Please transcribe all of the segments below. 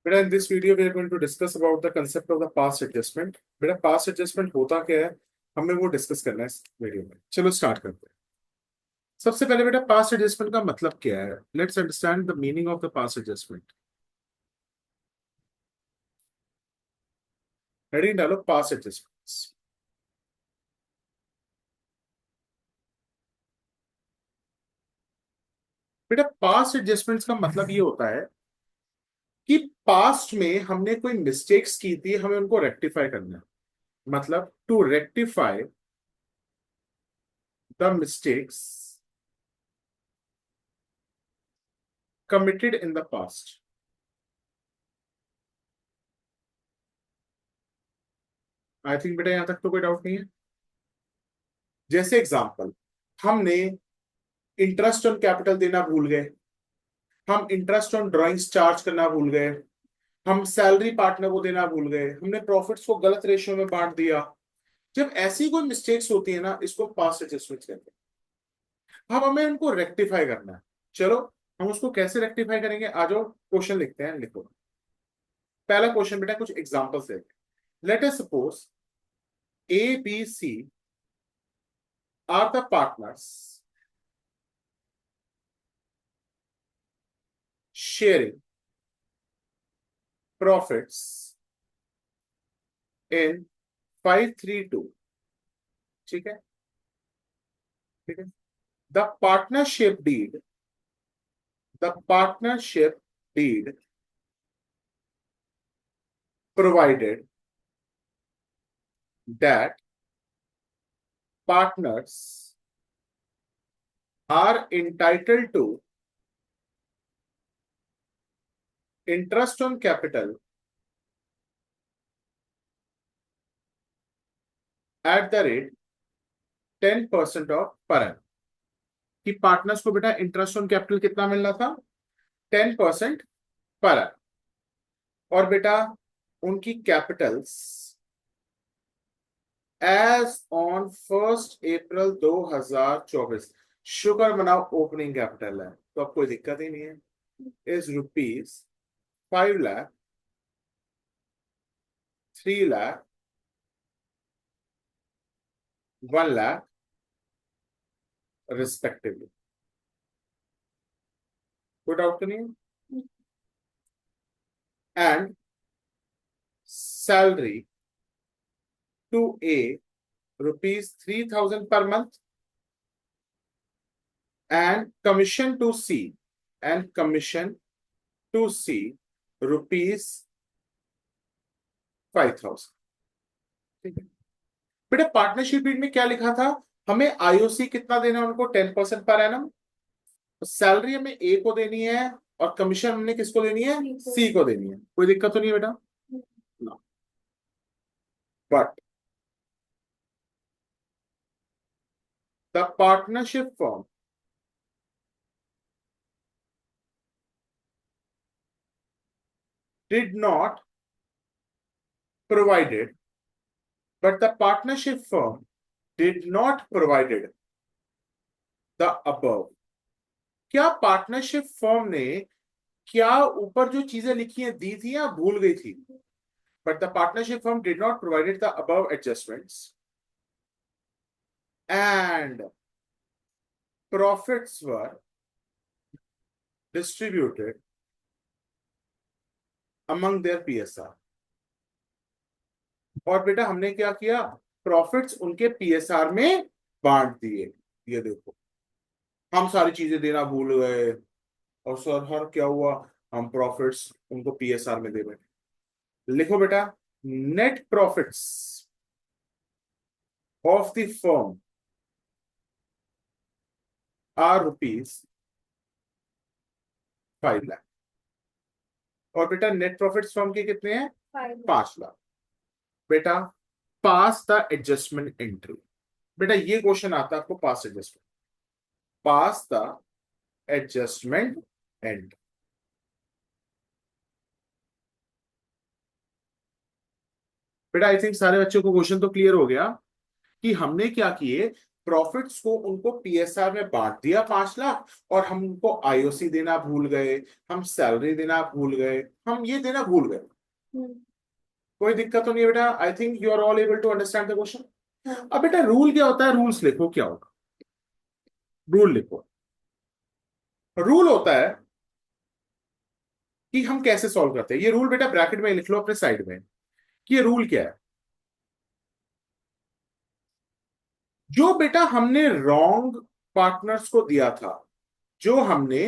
बेटा in this video we are going to discuss about the concept of the past adjustment. बेटा past adjustment होता क्या है, हमें वो डिस्कस करना है इस वीडियो में। चलो स्टार्ट करते हैं। सबसे पहले बेटा पास्ट एडजस्टमेंट का मतलब क्या है, let's understand the meaning of the past adjustment. Heading डालो पास्ट एडजस्टमेंट्स। बेटा पास्ट एडजस्टमेंट्स का मतलब ये होता है कि पास्ट में हमने कोई मिस्टेक्स की थी, हमें उनको रेक्टिफाई करना है। मतलब to rectify the mistakes committed in the past. I think बेटा यहां तक तो कोई डाउट नहीं है। जैसे एग्जांपल, हमने इंटरेस्ट ऑन कैपिटल देना भूल गए, हम इंटरेस्ट ऑन ड्राइंग्स चार्ज करना भूल गए, हम सैलरी पार्टनर को देना भूल गए, हमने प्रॉफिट्स को गलत रेशियो में बांट दिया। जब ऐसी कोई मिस्टेक्स होती है ना, इसको पास्ट एडजस्टमेंट कहते हैं। अब हमें उनको रेक्टिफाई करना है। चलो हम उसको कैसे रेक्टिफाई करेंगे, आ जाओ क्वेश्चन लिखते हैं, लिखो। पहला क्वेश्चन बेटा कुछ एग्जांपल्स है। Let us suppose A B C are the partners sharing profits in 532। ठीक है, ठीक है। The partnership deed, the partnership deed provided that partners are entitled to interest on capital at the rate 10% of per annum। कि partners को बेटा interest on capital कितना मिलना था, 10% पर annum। और बेटा उनकी कैपिटल्स एज ऑन 1 अप्रैल 2024, शुक्र मनाओ ओपनिंग कैपिटल है तो अब कोई दिक्कत ही नहीं है, is rupees 5 lakh, 3 lakh, 1 lakh respectively. कोई डाउट तो नहीं है। And salary to A ₹3,000 per month, and commission to C, and commission to C ₹5,000। ठीक है बेटा, पार्टनरशिप डीड में क्या लिखा था, हमें आईओसी कितना देना है उनको, 10% पर एनम। सैलरी हमें ए को देनी है और कमीशन हमने किसको देनी है, सी को देनी है। कोई दिक्कत तो नहीं है बेटा ना। But the partnership form did not provided, but the partnership firm did not provided the above। क्या पार्टनरशिप फर्म ने क्या ऊपर जो चीजें लिखी हैं दी थी या भूल गई थी। But the partnership firm did not provided the above adjustments and profits were distributed among their PSR. और बेटा हमने क्या किया, प्रॉफिट्स उनके पीएसआर में बांट दिए। ये देखो, हम सारी चीजें देना भूल गए और सर हर क्या हुआ, हम प्रॉफिट्स उनको पीएसआर में दे बैठे। लिखो बेटा, net profits of the firm are ₹5 lakh. और बेटा नेट प्रॉफिट्स फर्म के कितने हैं, 5 लाख। बेटा पास द एडजस्टमेंट एंट्री। बेटा ये क्वेश्चन आता है आपको, पास द एडजस्टमेंट एंट्री। बेटा आई थिंक सारे बच्चों को क्वेश्चन तो क्लियर हो गया कि हमने क्या किए, प्रॉफिट्स को उनको पीएसआर में बांट दिया 5 लाख, और हम उनको आईओसी देना भूल गए, हम सैलरी देना भूल गए, हम ये देना भूल गए। कोई दिक्कत तो नहीं है बेटा? I think you are all able to understand the question. अब बेटा रूल क्या होता है? रूल्स लिखो, क्या होगा? रूल लिखो। रूल होता है कि हम कैसे सॉल्व करते हैं। ये रूल बेटा ब्रैकेट में लिख लो अपने साइड में, कि ये रूल क्या है। जो बेटा हमने रॉन्ग पार्टनर्स को दिया था, जो हमने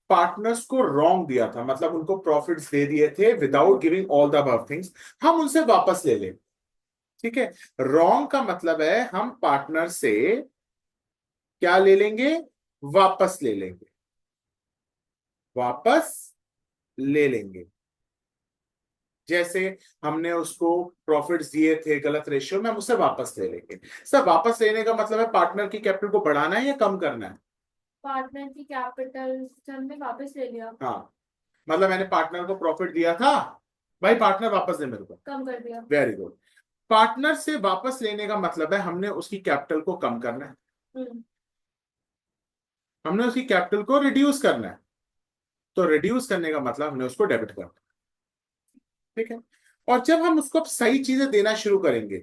पार्टनर्स को रॉन्ग दिया था, मतलब उनको प्रॉफिट्स दे दिए थे without giving all the above things, हम उनसे वापस ले लें। ठीक है? रॉन्ग का मतलब है हम पार्टनर से क्या ले लेंगे? वापस ले लेंगे, वापस ले लेंगे। जैसे हमने उसको प्रॉफिट्स दिए थे गलत रेशियो में, हम उसे वापस ले लेंगे। सर वापस लेने का मतलब है पार्टनर की कैपिटल को बढ़ाना है या कम करना है? पार्टनर की कैपिटल हमने वापस ले लिया, हाँ, मतलब मैंने पार्टनर को प्रॉफिट दिया था, भाई पार्टनर वापस दे मेरे को। कम कर दिया। Very good. पार्टनर से वापस लेने का मतलब है हमने उसकी कैपिटल को कम करना है, हमने उसकी कैपिटल को रिड्यूस करना है। तो रिड्यूस करने का मतलब हमने उसको डेबिट करना है। ठीक है? और जब हम उसको अब सही चीजें देना शुरू करेंगे,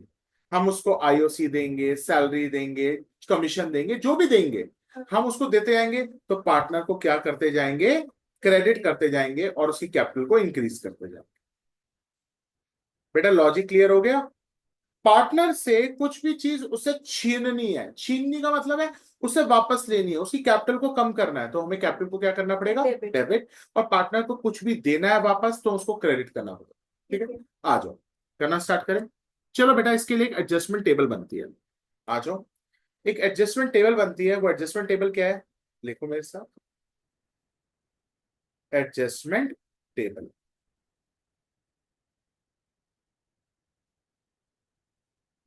हम उसको आईओसी देंगे, सैलरी देंगे, कमीशन देंगे, जो भी देंगे, हम उसको देते जाएंगे, तो पार्टनर को क्या करते जाएंगे? क्रेडिट करते जाएंगे और उसकी कैपिटल को इंक्रीज करते जाएंगे। बेटा लॉजिक क्लियर हो गया? पार्टनर से कुछ भी चीज उसे छीननी है, छीनने का मतलब है उसे वापस लेनी है, उसकी कैपिटल को कम करना है, तो हमें कैपिटल को क्या करना पड़ेगा? डेबिट। और पार्टनर को कुछ भी देना है वापस, तो उसको क्रेडिट करना होगा। ठीक है? आ जाओ, करना स्टार्ट करें। चलो बेटा इसके लिए एक एडजस्टमेंट टेबल बनती है। आ जाओ, एक एडजस्टमेंट टेबल बनती है। वो एडजस्टमेंट टेबल क्या है? लिखो मेरे साथ, एडजस्टमेंट टेबल।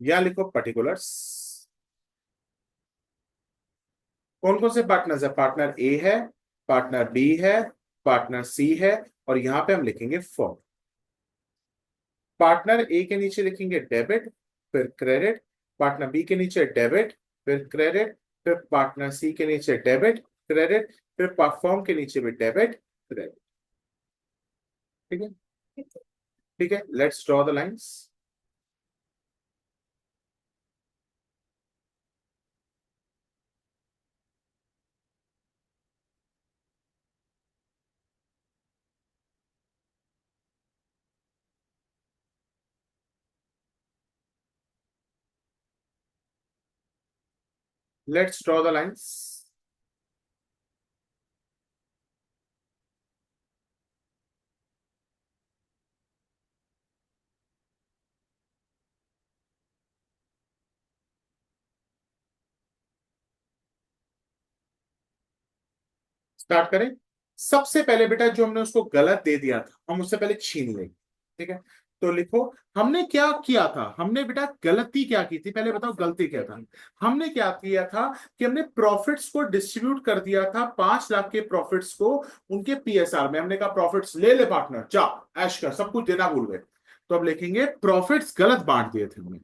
या लिखो पर्टिकुलर्स। कौन कौन से पार्टनर्स है? पार्टनर ए है, पार्टनर बी है, पार्टनर सी है, और यहां पे हम लिखेंगे फर्म। पार्टनर ए के नीचे लिखेंगे डेबिट, फिर क्रेडिट। पार्टनर बी के नीचे डेबिट, फिर क्रेडिट। फिर पार्टनर सी के नीचे डेबिट, क्रेडिट। फिर फर्म के नीचे भी डेबिट, क्रेडिट। ठीक है? ठीक है, let's draw the lines. Let's draw the lines. Start करें। सबसे पहले बेटा जो हमने उसको गलत दे दिया था, हम उससे पहले छीन लेंगे। ठीक है? तो लिखो, हमने क्या किया था? हमने बेटा गलती क्या की थी? पहले बताओ गलती क्या था? हमने क्या किया था कि हमने प्रॉफिट्स को डिस्ट्रीब्यूट कर दिया था, 5 लाख के प्रॉफिट्स को उनके पीएसआर में। हमने कहा प्रॉफिट्स ले ले पार्टनर, जा ऐश कर, सब कुछ देना भूल गए। तो अब लिखेंगे प्रॉफिट्स गलत बांट दिए थे हमने।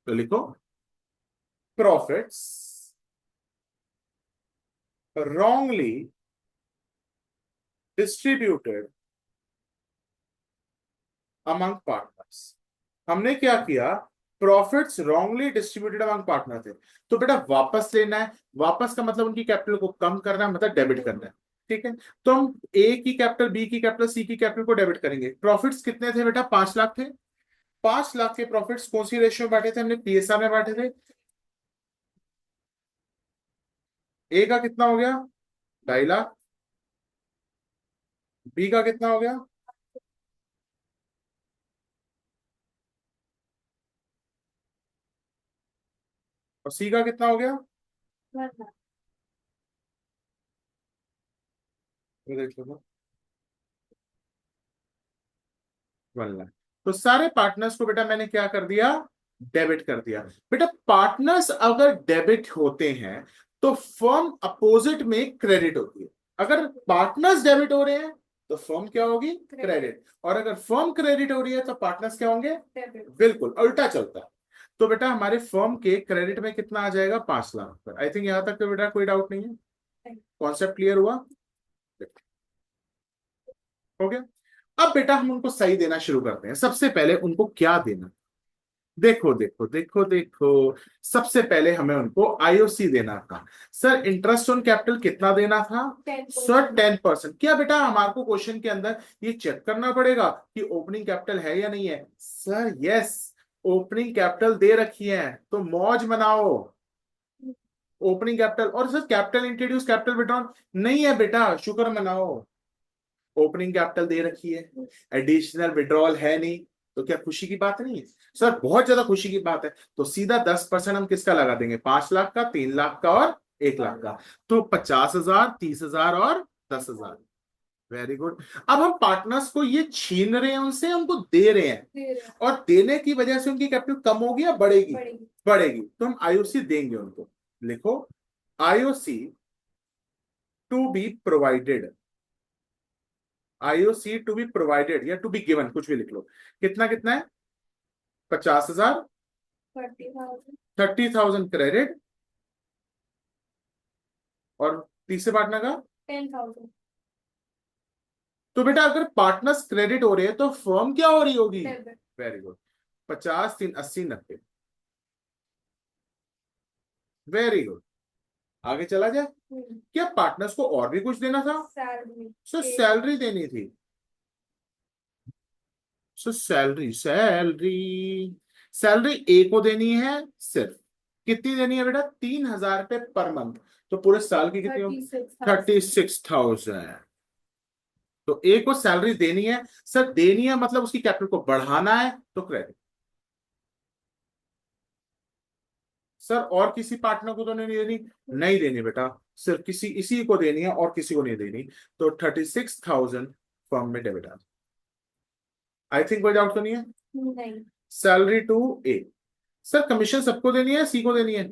तो लिखो profits wrongly distributed among partners। हमने क्या किया? Profits wrongly distributed among partner थे। तो बेटा वापस लेना है, वापस का मतलब उनकी कैपिटल को कम करना है, मतलब डेबिट करना है। ठीक है? तो हम ए की कैपिटल, बी की कैपिटल, सी की कैपिटल को डेबिट करेंगे। प्रॉफिट्स कितने थे बेटा? 5 लाख थे। 5 लाख के प्रॉफिट्स कौन सी रेशियो में बांटे थे? हमने पीएसआर में बांटे थे। ए का कितना हो गया? 2.5 लाख। बी का कितना हो गया? और सी का कितना हो गया? ये देख लो, 1 लाख। तो सारे पार्टनर्स को बेटा मैंने क्या कर दिया? डेबिट कर दिया। बेटा पार्टनर्स अगर डेबिट होते हैं तो फर्म अपोजिट में क्रेडिट होती है। अगर पार्टनर्स डेबिट हो रहे हैं तो फर्म क्या होगी? क्रेडिट। और अगर फर्म क्रेडिट हो रही है तो पार्टनर्स क्या होंगे? बिल्कुल उल्टा चलता है। तो बेटा हमारे फर्म के क्रेडिट में कितना आ जाएगा, 5 लाख। आई थिंक यहां तक तो बेटा कोई डाउट नहीं है, कॉन्सेप्ट क्लियर हुआ, हो गया। अब बेटा हम उनको सही देना शुरू करते हैं। सबसे पहले उनको क्या देना, देखो देखो देखो देखो, सबसे पहले हमें उनको आईओसी देना था। सर इंटरेस्ट ऑन कैपिटल कितना देना था, 10%। सर 10%। क्या बेटा हमारे को क्वेश्चन के अंदर ये चेक करना पड़ेगा कि ओपनिंग कैपिटल है या नहीं है, सर यस, ओपनिंग कैपिटल दे रखी है तो मौज मनाओ। ओपनिंग कैपिटल और sir capital introduce capital withdrawn नहीं है बेटा, शुक्र मनाओ, ओपनिंग कैपिटल दे रखी है, एडिशनल विड्रॉल है नहीं, तो क्या खुशी की बात नहीं है, सर बहुत ज्यादा खुशी की बात है। तो सीधा 10% हम किसका लगा देंगे, 5 लाख का, 3 लाख का और 1 लाख का। तो 50,000, 30,000 और 10,000। Very good. अब हम पार्टनर्स को ये छीन रहे हैं उनसे, उनको दे रहे हैं, और देने की वजह से उनकी कैपिटल कम होगी या बढ़ेगी, बढ़ेगी। तो हम आईओसी देंगे उनको। लिखो IOC to be provided, IOC to be provided या टू बी गिवन, कुछ भी लिख लो। कितना कितना है, 50,000, 30,000 क्रेडिट, और तीसरे पार्टनर का 10,000। तो बेटा अगर पार्टनर्स क्रेडिट हो रहे हैं तो फर्म क्या हो रही होगी, वेरी गुड, 50, 3, 80, 90, वेरी गुड। आगे चला जाए, क्या पार्टनर्स को और भी कुछ देना था, सैलरी। सो सैलरी देनी थी, सो सैलरी सैलरी सैलरी ए को देनी है, सिर्फ कितनी देनी है बेटा, 3,000 रुपये पर मंथ। तो पूरे साल की कितनी होगी, 36,000। तो ए को सैलरी देनी है, सर देनी है मतलब उसकी कैपिटल को बढ़ाना है, तो क्रेडिट। सर और किसी पार्टनर को तो नहीं देनी, नहीं देनी बेटा, सिर्फ किसी इसी को देनी है और किसी को नहीं देनी। तो 36,000 फर्म में डेबिट आ, आई थिंक कोई डाउट तो नहीं है। नहीं। Salary to A, sir commission सबको देनी है, सी को देनी है,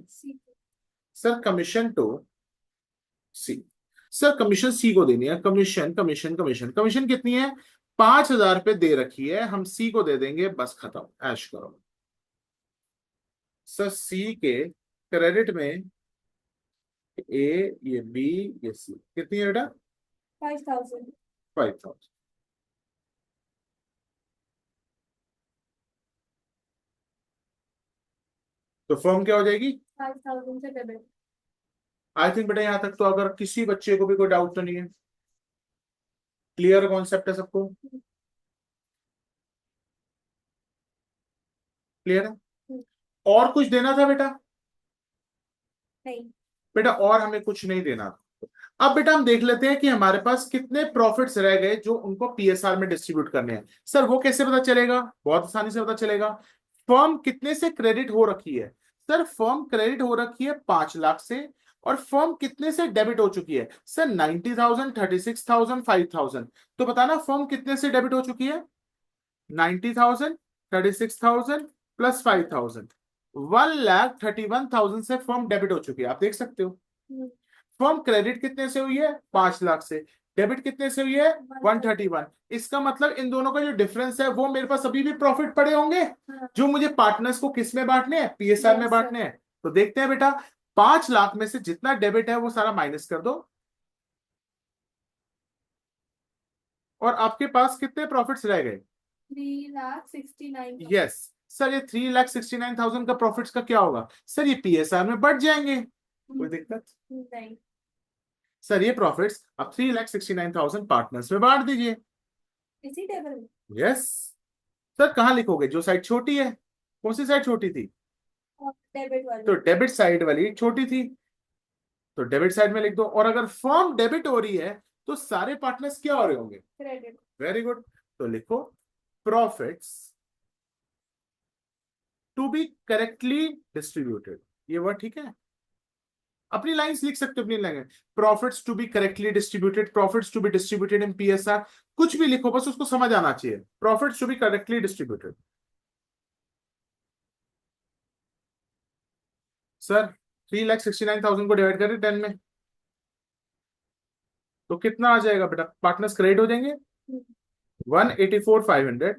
sir commission to C, sir commission C को देनी है, कमीशन कमीशन कमीशन कमीशन कितनी है, 5,000 रुपये दे रखी है, हम सी को दे देंगे, बस खत्म, ऐश करो। सर सी के क्रेडिट में ए, ये बी, ये सी, कितनी है बेटा, 5,000। 5,000। तो फर्म क्या हो जाएगी, 5,000 से डेबिट। आई थिंक बेटा यहां तक तो अगर किसी बच्चे को भी कोई डाउट तो नहीं है, क्लियर कॉन्सेप्ट है सबको, क्लियर है। और कुछ देना था बेटा, नहीं। बेटा और हमें कुछ नहीं देना था। अब बेटा हम देख लेते हैं कि हमारे पास कितने प्रॉफिट्स रह गए जो उनको पीएसआर में डिस्ट्रीब्यूट करने हैं। सर वो कैसे पता चलेगा, बहुत आसानी से पता चलेगा। फर्म कितने से क्रेडिट हो रखी है, सर फर्म क्रेडिट हो रखी है 5 लाख से, और फर्म कितने से डेबिट हो चुकी है, सर 90,000, 36,000, 5,000। तो बताना फर्म कितने से डेबिट हो चुकी है, 90,000, 36,000 प्लस 5,000, 1,31,000 से फर्म डेबिट हो चुकी है, आप देख सकते हो। फर्म क्रेडिट कितने से हुई है, 5 लाख से, डेबिट कितने से हुई है, 131। इसका मतलब इन दोनों का जो डिफरेंस है वो मेरे पास अभी भी प्रॉफिट पड़े होंगे, जो मुझे पार्टनर्स को किस में बांटने हैं, पीएसआर में बांटने हैं। तो देखते हैं बेटा, 5 लाख में से जितना डेबिट है वो सारा माइनस कर दो, और आपके पास कितने प्रॉफिट्स रह गए, 3,69,000। यस। सर ये 3,69,000 का प्रॉफिट्स का क्या होगा, सर ये पीएसआर में बढ़ जाएंगे, कोई दिक्कत, नहीं। सर ये प्रॉफिट्स अब 3,69,000 पार्टनर्स में बांट दीजिए, इसी टेबल में। यस। सर कहाँ लिखोगे, जो साइड छोटी है, कौन सी साइड छोटी थी, डेबिट तो वाली। डेबिट साइड वाली छोटी थी, तो डेबिट साइड में लिख दो। और अगर फर्म डेबिट हो रही है तो सारे पार्टनर्स क्या हो रहे होंगे, क्रेडिट। Very good. तो लिखो profits to be correctly distributed, ये वर्ड ठीक है, अपनी लाइंस लिख सकते हो अपनी line, profits to be correctly distributed, profits to be distributed in PSR, कुछ भी लिखो बस उसको समझ आना चाहिए, profits to be correctly distributed. Sir 3,69,000 को डिवाइड करें 10 में, तो कितना आ जाएगा बेटा, पार्टनर्स क्रेडिट हो जाएंगे 184,500,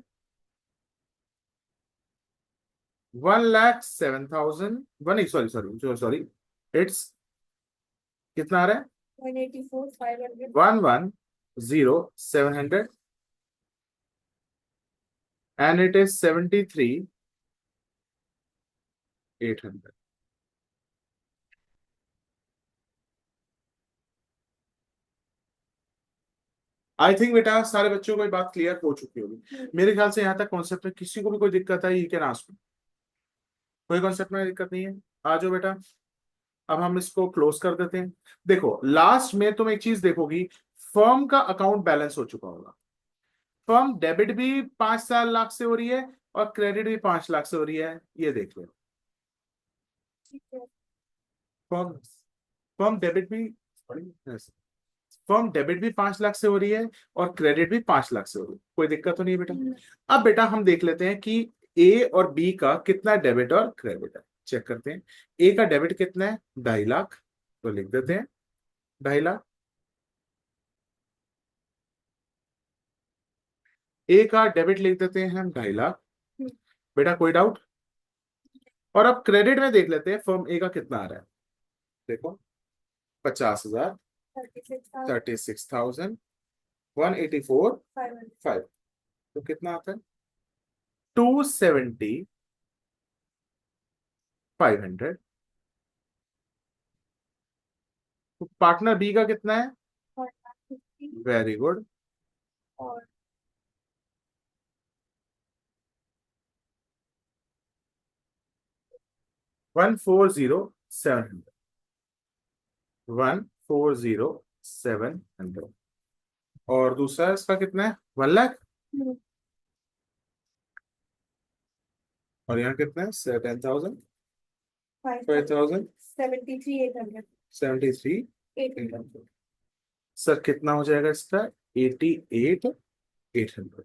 1,07,000 one sorry sorry sorry it's कितना आ रहा है 184,500 1,10,700 and it is 73,800. I think बेटा सारे बच्चों को ये बात क्लियर हो चुकी होगी मेरे ख्याल से यहाँ तक कॉन्सेप्ट में किसी को भी कोई दिक्कत है, यू कैन आस्क। कोई कॉन्सेप्ट में दिक्कत नहीं है, आ जाओ बेटा। अब हम इसको क्लोज कर देते हैं। देखो लास्ट में तुम एक चीज देखोगी, फर्म का अकाउंट बैलेंस हो चुका होगा। फर्म डेबिट भी 5 लाख से हो रही है और क्रेडिट भी 5 लाख से हो रही है, ये देख लो। ठीक है। फर्म फर्म डेबिट भी फर्म डेबिट भी 5 लाख से हो रही है और क्रेडिट भी 5 लाख से हो रही है, कोई दिक्कत तो नहीं है बेटा। अब बेटा हम देख लेते हैं कि ए और बी का कितना डेबिट और क्रेडिट है, चेक करते हैं। ए का डेबिट कितना है 2.5 लाख, तो लिख देते हैं 2.5 लाख। ए का डेबिट लिख देते हैं हम 2.5 लाख। बेटा कोई डाउट? और अब क्रेडिट में देख लेते हैं फर्म ए का कितना आ रहा है। देखो 50,000 36,000 184,500, तो कितना आता है 270,500। तो पार्टनर बी का कितना है? और 50 वेरी गुड। और 140,700 140,700। और दूसरा इसका कितना है 1 लाख। और यहाँ कितना है 10,000 5,000 73,800 73,800। सर कितना हो जाएगा इसका 88,800।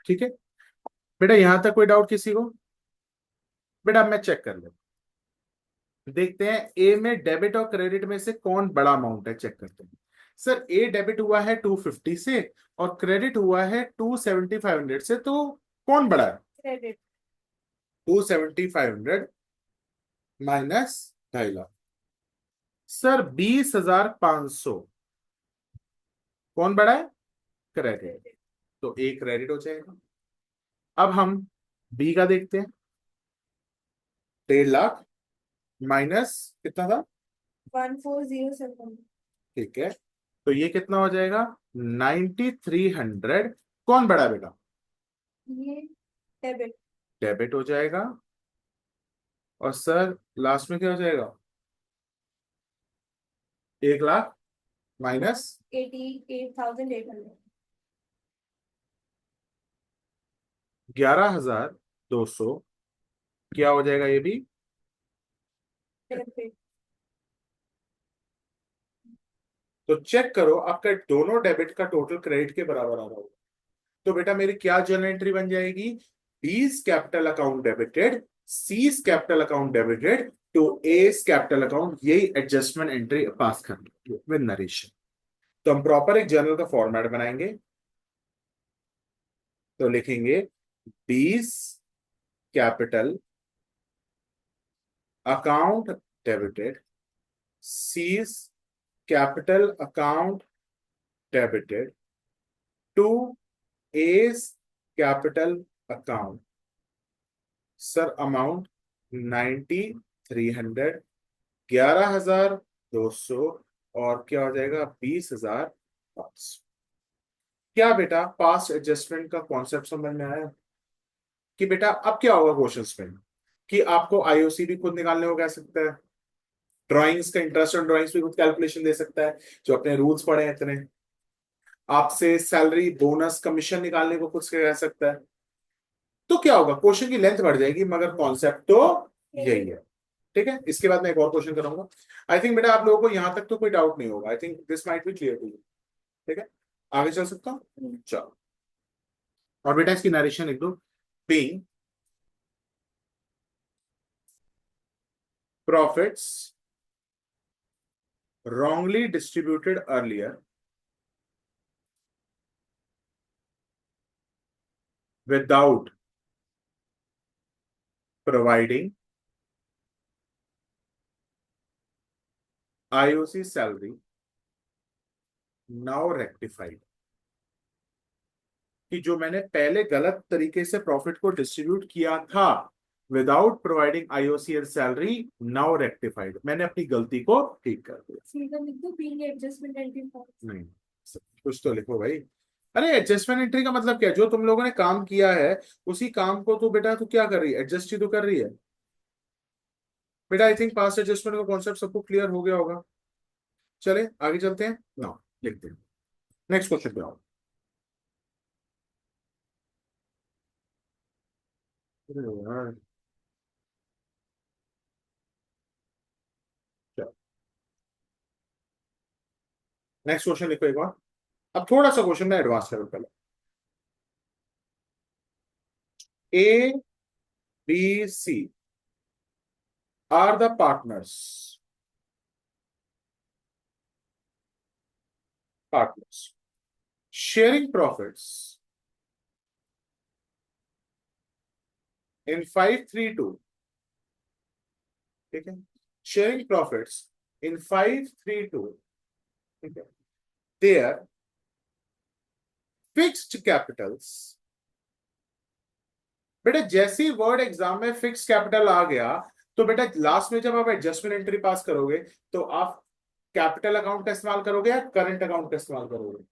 ठीक है बेटा, यहां तक कोई डाउट किसी को? बेटा अब मैं चेक कर लेता, देखते हैं ए में डेबिट और क्रेडिट में से कौन बड़ा अमाउंट है, चेक करते हैं। सर ए डेबिट हुआ है 250 से और क्रेडिट हुआ है 275 से, तो कौन बड़ा है? Credit 275 minus 2.5 lakh. सर 20,500 कौन बड़ा है? क्रेडिट, तो ए क्रेडिट हो जाएगा। अब हम बी का देखते हैं, 1.5 लाख माइनस कितना था 1407 ठीक है, तो ये कितना हो जाएगा 9,300। कौन बड़ा है बेटा? ये डेबिट डेबिट हो जाएगा। और सर लास्ट में क्या हो जाएगा 1 लाख माइनस 88,800 11,200, क्या हो जाएगा ये भी? डेबिट तो चेक करो आपका दोनों डेबिट का टोटल क्रेडिट के बराबर आ रहा होगा। तो बेटा मेरी क्या जर्नल एंट्री बन जाएगी? B's capital account debited, C's capital account debited to A's capital account, यही एडजस्टमेंट एंट्री पास करनी विद नरेशन। तो हम प्रॉपर एक जर्नल का फॉर्मेट बनाएंगे, तो लिखेंगे B's capital account debited, C's capital account debited to A's capital account. Sir amount 9,300, 11,200 और क्या हो जाएगा 20,500। क्या बेटा पास्ट एडजस्टमेंट का कॉन्सेप्ट समझ में आया? कि बेटा अब क्या होगा क्वेश्चंस में, कि आपको आईओसी भी खुद निकालने को कह सकता है, ड्राइंग्स का इंटरेस्ट ऑन ड्राइंग्स भी खुद कैलकुलेशन दे सकता है, जो अपने रूल्स पढ़े हैं इतने। आपसे सैलरी बोनस कमीशन निकालने को खुद से कह सकता है। तो क्या होगा, क्वेश्चन की लेंथ बढ़ जाएगी मगर कॉन्सेप्ट तो यही है। ठीक है, इसके बाद मैं एक और क्वेश्चन करूंगा। आई थिंक बेटा आप लोगों को यहां तक तो कोई डाउट नहीं होगा, I think this might be clear to you. ठीक है, आगे चल सकता हूँ, चलो। और बेटा इसकी नरेशन लिख दो, being profits wrongly distributed earlier without providing IOC salary now rectified, कि जो मैंने पहले गलत तरीके से प्रॉफिट को डिस्ट्रीब्यूट किया था without providing IOC and salary now rectified, मैंने अपनी गलती को ठीक कर दिया। सीधा लिख दो बीइंग एडजस्टमेंट एंट्री नहीं, कुछ तो लिखो भाई। अरे एडजस्टमेंट एंट्री का मतलब क्या है? जो तुम लोगों ने काम किया है उसी काम को तो बेटा तू क्या कर रही है, एडजस्ट ही तो कर रही है बेटा। आई थिंक पास्ट एडजस्टमेंट का कॉन्सेप्ट सबको क्लियर हो गया होगा। चले आगे चलते हैं ना, लिखते हैं नेक्स्ट क्वेश्चन पे आओ। अरे यार, नेक्स्ट क्वेश्चन लिखो एक बार। अब थोड़ा सा क्वेश्चन में एडवांस लेवल पे। A B C are the partners sharing profits in 532, ठीक है, sharing profits in 532, ठीक है, their fixed capitals। बेटा जैसे ही वर्ड एग्जाम में फिक्स कैपिटल आ गया तो बेटा लास्ट में जब आप एडजस्टमेंट एंट्री पास करोगे तो आप कैपिटल अकाउंट का इस्तेमाल करोगे या करंट अकाउंट का इस्तेमाल करोगे?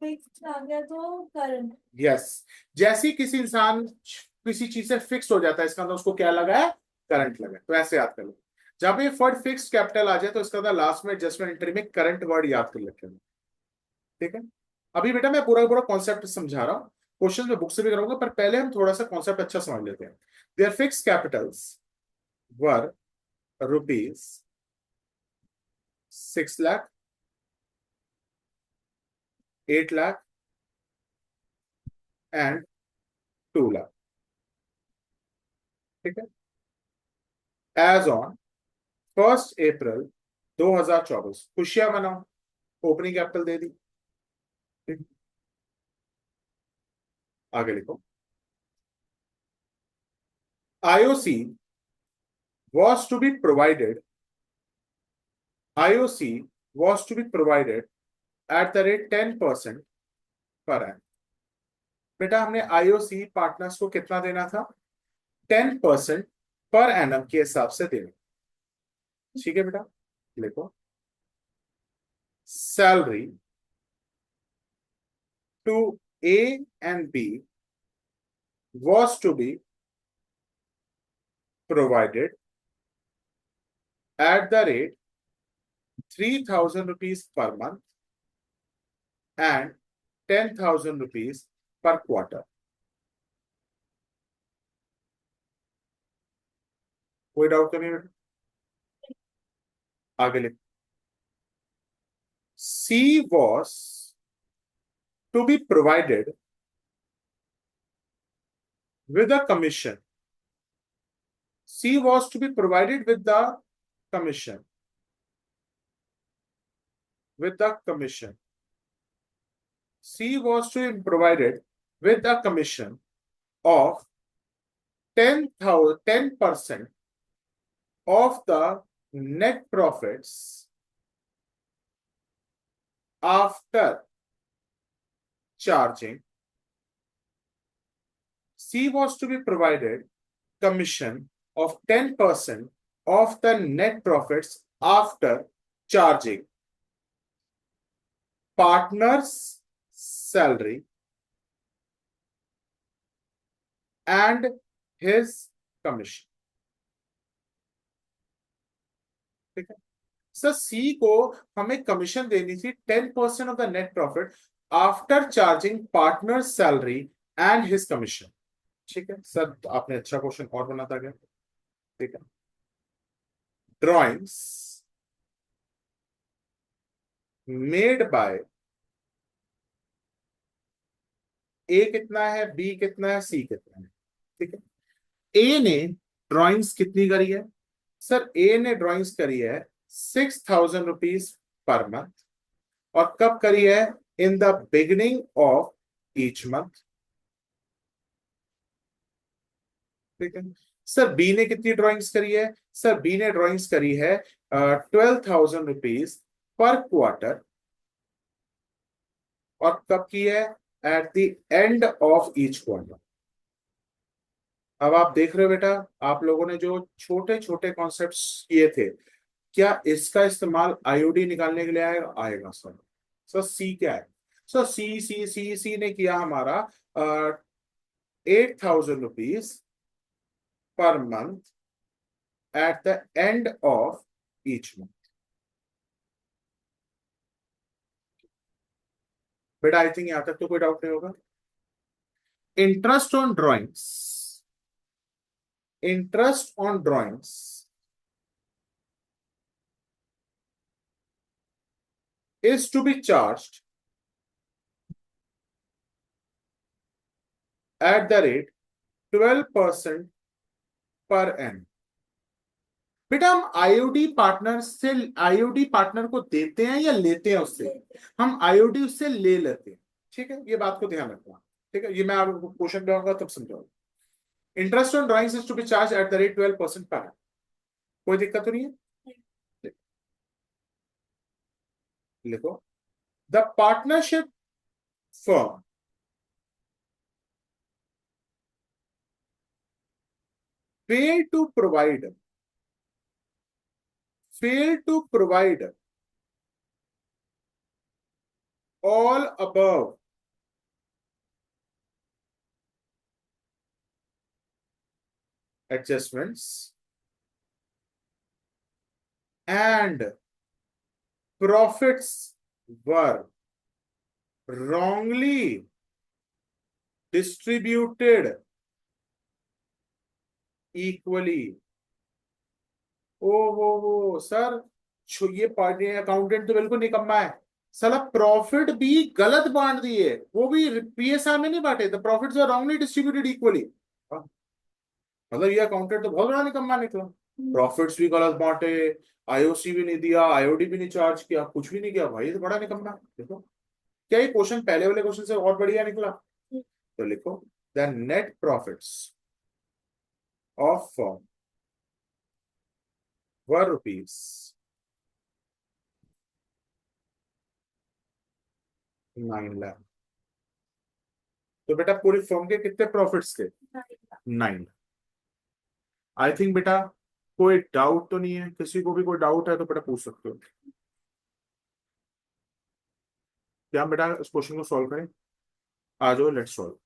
फिक्स आ गया तो करंट। यस, जैसे ही किसी इंसान किसी चीज से फिक्स हो जाता है इसका मतलब उसको क्या लगा है, करंट लगा है। तो ऐसे याद कर लो, जब भी वर्ड फिक्स कैपिटल आ जाए तो इसका लास्ट में एडजस्टमेंट एंट्री में करंट वर्ड याद कर लेते हैं, ठीक है। अभी बेटा मैं पूरा पूरा कॉन्सेप्ट समझा रहा हूँ, क्वेश्चन में बुक से भी करूंगा, पर पहले हम थोड़ा सा कॉन्सेप्ट अच्छा समझ लेते हैं। Their fixed capitals were rupees 6 lakh, 8 lakh and 2 lakh, ठीक है। एज ऑन 1 अप्रैल 2024, खुशियां मनाओ, ओपनिंग कैपिटल दे दी, ठीक? आगे लिखो, IOC was to be provided, IOC was to be provided at the rate 10% per annum। बेटा हमने आईओसी पार्टनर्स को कितना देना था, 10% पर एनम के हिसाब से देना, ठीक है बेटा। लिखो, salary to A and B was to be provided at the rate 3,000 rupees per month and 10,000 rupees per quarter। कोई डाउट तो नहीं बेटा? आगे लिख, C was to be provided with a commission, C was to be provided with the commission, C was to be provided with a commission of 10% of the net profits after charging, C was to be provided commission of 10% of the net profits after charging partner's salary and his commission, ठीक है। Sir सी को हमें commission देनी थी 10% of the net profit after charging partner salary and his commission, ठीक है। Sir आपने अच्छा क्वेश्चन और बनाता गया, ठीक है। ड्रॉइंग्स मेड बाय ए कितना है, बी कितना है, सी कितना है, ठीक है। ए ने ड्रॉइंग्स कितनी करी है, सर ए ने ड्रॉइंग्स करी है 6,000 रुपीज पर मंथ, और कब करी है, in the beginning of each month, ठीक है। सर बी ने कितनी ड्राइंग्स करी है? सर बी ने ड्राइंग्स करी है 12,000 रुपीज पर क्वार्टर, और कब की है? At the end of each quarter. अब आप देख रहे हो बेटा, आप लोगों ने जो छोटे छोटे कॉन्सेप्ट्स किए थे, क्या इसका इस्तेमाल आईओडी निकालने के लिए आएगा? आएगा सर। सर सी क्या है? सर सी ने किया हमारा 8,000 rupees per month at the end of each month. बेटा आई थिंक यहां तक तो कोई डाउट नहीं होगा। Interest on drawings, interest on drawings is to be charged at the rate 12% per N. बेटा हम आईओडी पार्टनर से, आईओडी पार्टनर को देते हैं या लेते हैं उससे? हम आईओडी उससे ले लेते हैं। ठीक है, ये बात को ध्यान रखना। ठीक है, ये मैं आपको क्वेश्चन दूंगा तब समझाऊंगा। Interest on drawings is to be charge at the rate 12% per annum. कोई दिक्कत तो नहीं है? लिखो, the partnership firm fail to provide, fail to provide all above adjustments and profits were wrongly distributed equally। ओ हो सर, ये party accountant तो बिल्कुल निकम्मा है। साला प्रॉफिट भी गलत बांट दिए, वो भी पीएसआर में नहीं बांटे। The profits are wrongly distributed equally. मतलब ये अकाउंटेंट तो बहुत बड़ा निकम्मा निकला। प्रॉफिट्स भी गलत बांटे, आईओसी भी नहीं दिया, आईओडी भी नहीं चार्ज किया, कुछ भी नहीं किया। भाई ये तो बड़ा निकम्मा। देखो, क्या ये क्वेश्चन पहले वाले क्वेश्चन से और बढ़िया निकला? तो लिखो, the net profits of firm were rupees 9 lakh. तो बेटा पूरी फर्म के कितने प्रॉफिट्स थे? 9। आई थिंक बेटा कोई डाउट तो नहीं है? किसी को भी कोई डाउट है तो बेटा पूछ सकते हो। क्या हम बेटा इस क्वेश्चन को सॉल्व करें? आ जाओ, लेट्स सॉल्व।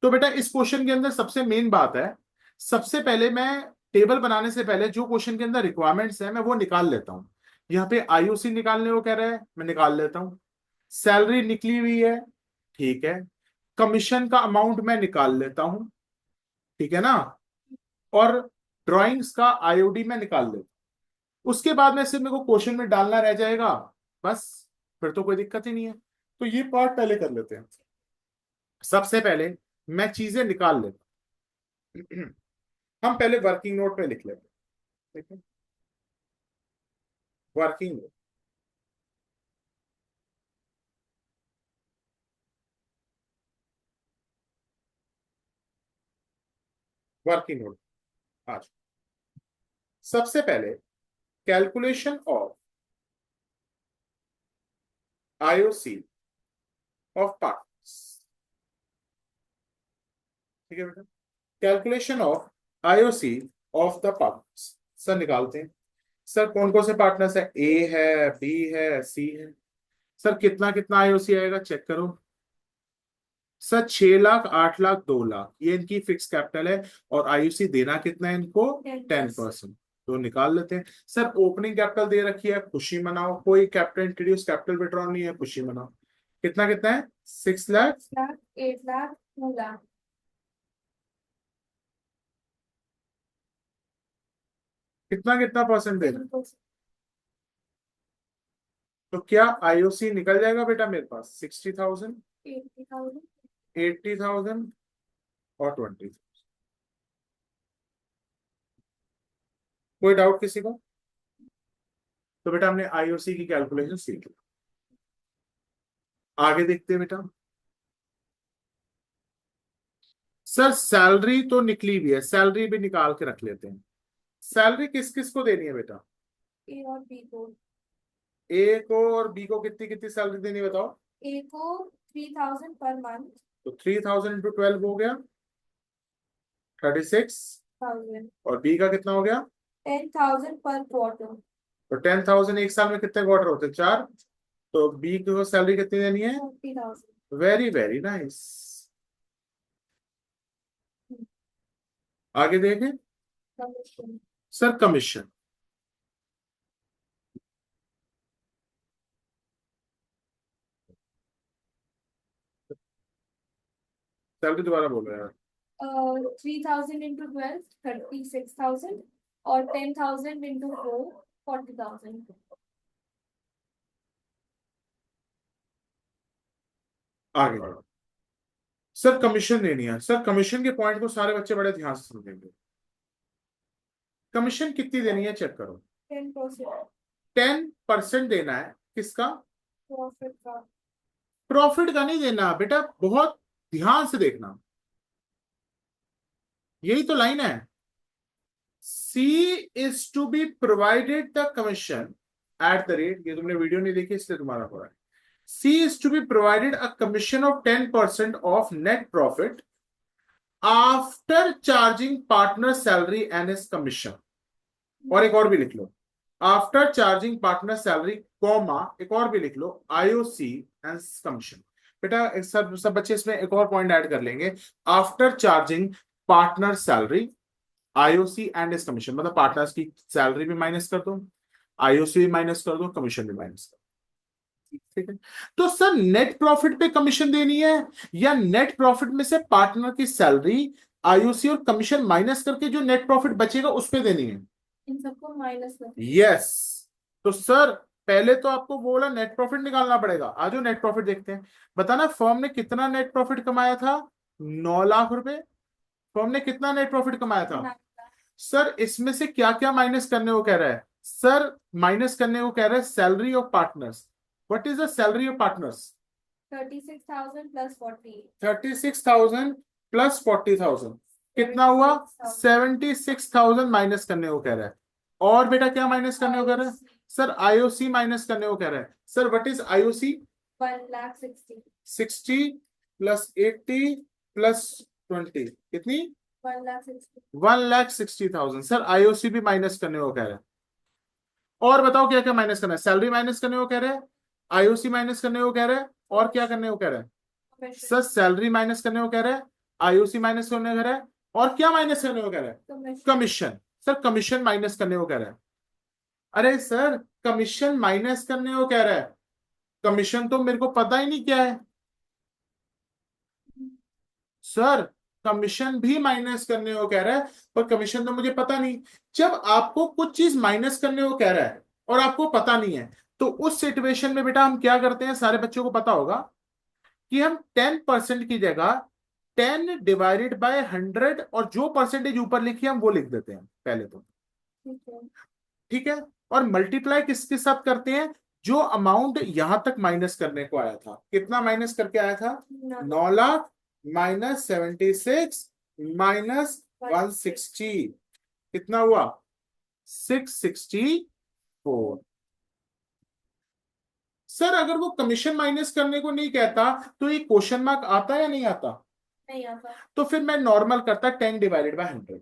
तो बेटा इस क्वेश्चन के अंदर सबसे मेन बात है, सबसे पहले मैं टेबल बनाने से पहले जो क्वेश्चन के अंदर रिक्वायरमेंट्स है मैं वो निकाल लेता हूं। यहाँ पे आईओसी निकालने को कह रहा है, मैं निकाल लेता हूँ। सैलरी निकली हुई है, ठीक है। कमीशन का अमाउंट मैं निकाल लेता हूं, ठीक है ना। और ड्राइंग्स का आईओडी में निकाल लेता हूं। उसके बाद में सिर्फ मेरे को क्वेश्चन में डालना रह जाएगा, बस। फिर तो कोई दिक्कत ही नहीं है। तो ये पार्ट पहले कर लेते हैं। सबसे पहले मैं चीजें निकाल लेता हूं। हम पहले वर्किंग नोट में लिख लेते हैं, ठीक है। Working note, working note. आज सबसे पहले calculation of IOC of parts, ठीक है बेटा। Calculation of IOC of the parts sir निकालते हैं। सर कौन कौन से पार्टनर्स है? ए है, बी है, सी है। सर कितना कितना आईओसी आएगा चेक करो। सर 6 लाख, 8 लाख, 2 लाख, ये इनकी फिक्स कैपिटल है। और आईओसी देना कितना है इनको? 10%। तो निकाल लेते हैं। सर ओपनिंग कैपिटल दे रखी है, खुशी मनाओ। कोई कैपिटल इंट्रोड्यूस, कैपिटल विड्रॉ नहीं है, खुशी मनाओ। कितना कितना है? 6 लाख, 8 लाख, 2 लाख। कितना कितना परसेंट देना? तो क्या आईओसी निकल जाएगा बेटा मेरे पास? 60,000, 80,000। 80,000 और 20। कोई डाउट किसी को? तो बेटा हमने आईओसी की कैलकुलेशन सीख ली। आगे देखते हैं बेटा। सर सैलरी तो निकली भी है, सैलरी भी निकाल के रख लेते हैं। सैलरी किस किस को देनी है बेटा? ए और बी को। ए को और बी को कितनी कितनी सैलरी देनी है बताओ? ए को 3000 पर मंथ। तो 3000 इंटू 12 हो गया 36। 1000। और बी का कितना हो गया? 10,000 पर क्वार्टर। तो 10,000 एक साल में कितने क्वार्टर होते हैं? 4। तो बी को सैलरी कितनी देनी है? 40,000। Very very nice. आगे देखें। कमीशन। Sir commission. सैलरी दोबारा बोल रहे हैं। 3,000 इंटू 12 36,000 और 10,000 इंटू 4 40,000। आगे बढ़ो। सर कमीशन देनी है। सर कमीशन के पॉइंट को सारे बच्चे बड़े ध्यान से सुनेंगे। कमीशन कितनी देनी है चेक करो। 10% 10% देना है। किसका? प्रॉफिट का। प्रॉफिट का नहीं देना बेटा, बहुत ध्यान से देखना, यही तो लाइन है। C is to be provided the commission at the rate, ये तुमने वीडियो नहीं देखी इसलिए तुम्हारा हो रहा है। C is to be provided a commission of 10% of net profit after charging partner salary and is commission. और एक और भी लिख लो, after charging partner salary comma, एक और भी लिख लो, आईओसी एंड कमीशन। बेटा सब सब बच्चे इसमें एक और पॉइंट ऐड कर लेंगे, after charging partner salary IOC and is commission, मतलब पार्टनर्स की सैलरी भी माइनस कर दो, आईओसी भी माइनस कर दो, कमीशन भी माइनस कर दो। ठीक है। तो सर नेट प्रॉफिट पे कमीशन देनी है या नेट प्रॉफिट में से पार्टनर की सैलरी आईओसी और कमीशन माइनस करके जो नेट प्रॉफिट बचेगा उस पे देनी है? इन सबको माइनस कर। यस। तो सर पहले तो आपको बोला नेट प्रॉफिट निकालना पड़ेगा, आज नेट प्रॉफिट देखते हैं। बताना फर्म ने कितना नेट प्रॉफिट कमाया था? 9 लाख रुपए। फर्म ने कितना नेट प्रॉफिट कमाया था? सर इसमें से क्या क्या माइनस करने को कह रहा है? सर माइनस करने को कह रहा है salary of partners. What is the salary of partners? 36,000 plus 40। 36,000 plus 40,000 कितना हुआ? 76,000 माइनस करने को कह रहा है। और बेटा क्या माइनस करने को कह रहा है? सर आईओसी माइनस करने को कह रहा है। Sir what is IOC? 1,60,000। 60 plus 80 plus 20 कितनी? 1,60,000। 1,60,000। सर आईओसी भी माइनस करने को कह रहा है। और बताओ क्या क्या माइनस करना है? सैलरी माइनस करने को कह रहा है, आईओसी माइनस करने को कह रहा है, और क्या करने को कह रहा है? सर सैलरी माइनस करने को कह रहा है, आईओसी माइनस करने को कह रहा है, और क्या माइनस करने को कह रहा है? कमीशन। सर कमीशन माइनस करने को कह रहा है। अरे सर कमीशन माइनस करने को कह रहा है, कमीशन तो मेरे को पता ही नहीं क्या है। सर कमीशन भी माइनस करने को कह रहा है, पर कमीशन तो मुझे पता नहीं। जब आपको कुछ चीज माइनस करने को कह रहा है और आपको पता नहीं है, तो उस सिचुएशन में बेटा हम क्या करते हैं, सारे बच्चों को पता होगा कि हम 10% की जगह 10 डिवाइडेड बाय 100 और जो परसेंटेज ऊपर लिखी है हम वो लिख देते हैं पहले तो। ठीक है। ठीक है। और मल्टीप्लाई किसके साथ करते हैं? जो अमाउंट यहां तक माइनस करने को आया था, कितना माइनस करके आया था? 9 लाख माइनस 76 माइनस 160 कितना हुआ? 664। सर अगर वो कमीशन माइनस करने को नहीं कहता तो ये क्वेश्चन मार्क आता या नहीं आता? नहीं आता। तो फिर मैं नॉर्मल करता 10 डिवाइडेड बाय 100।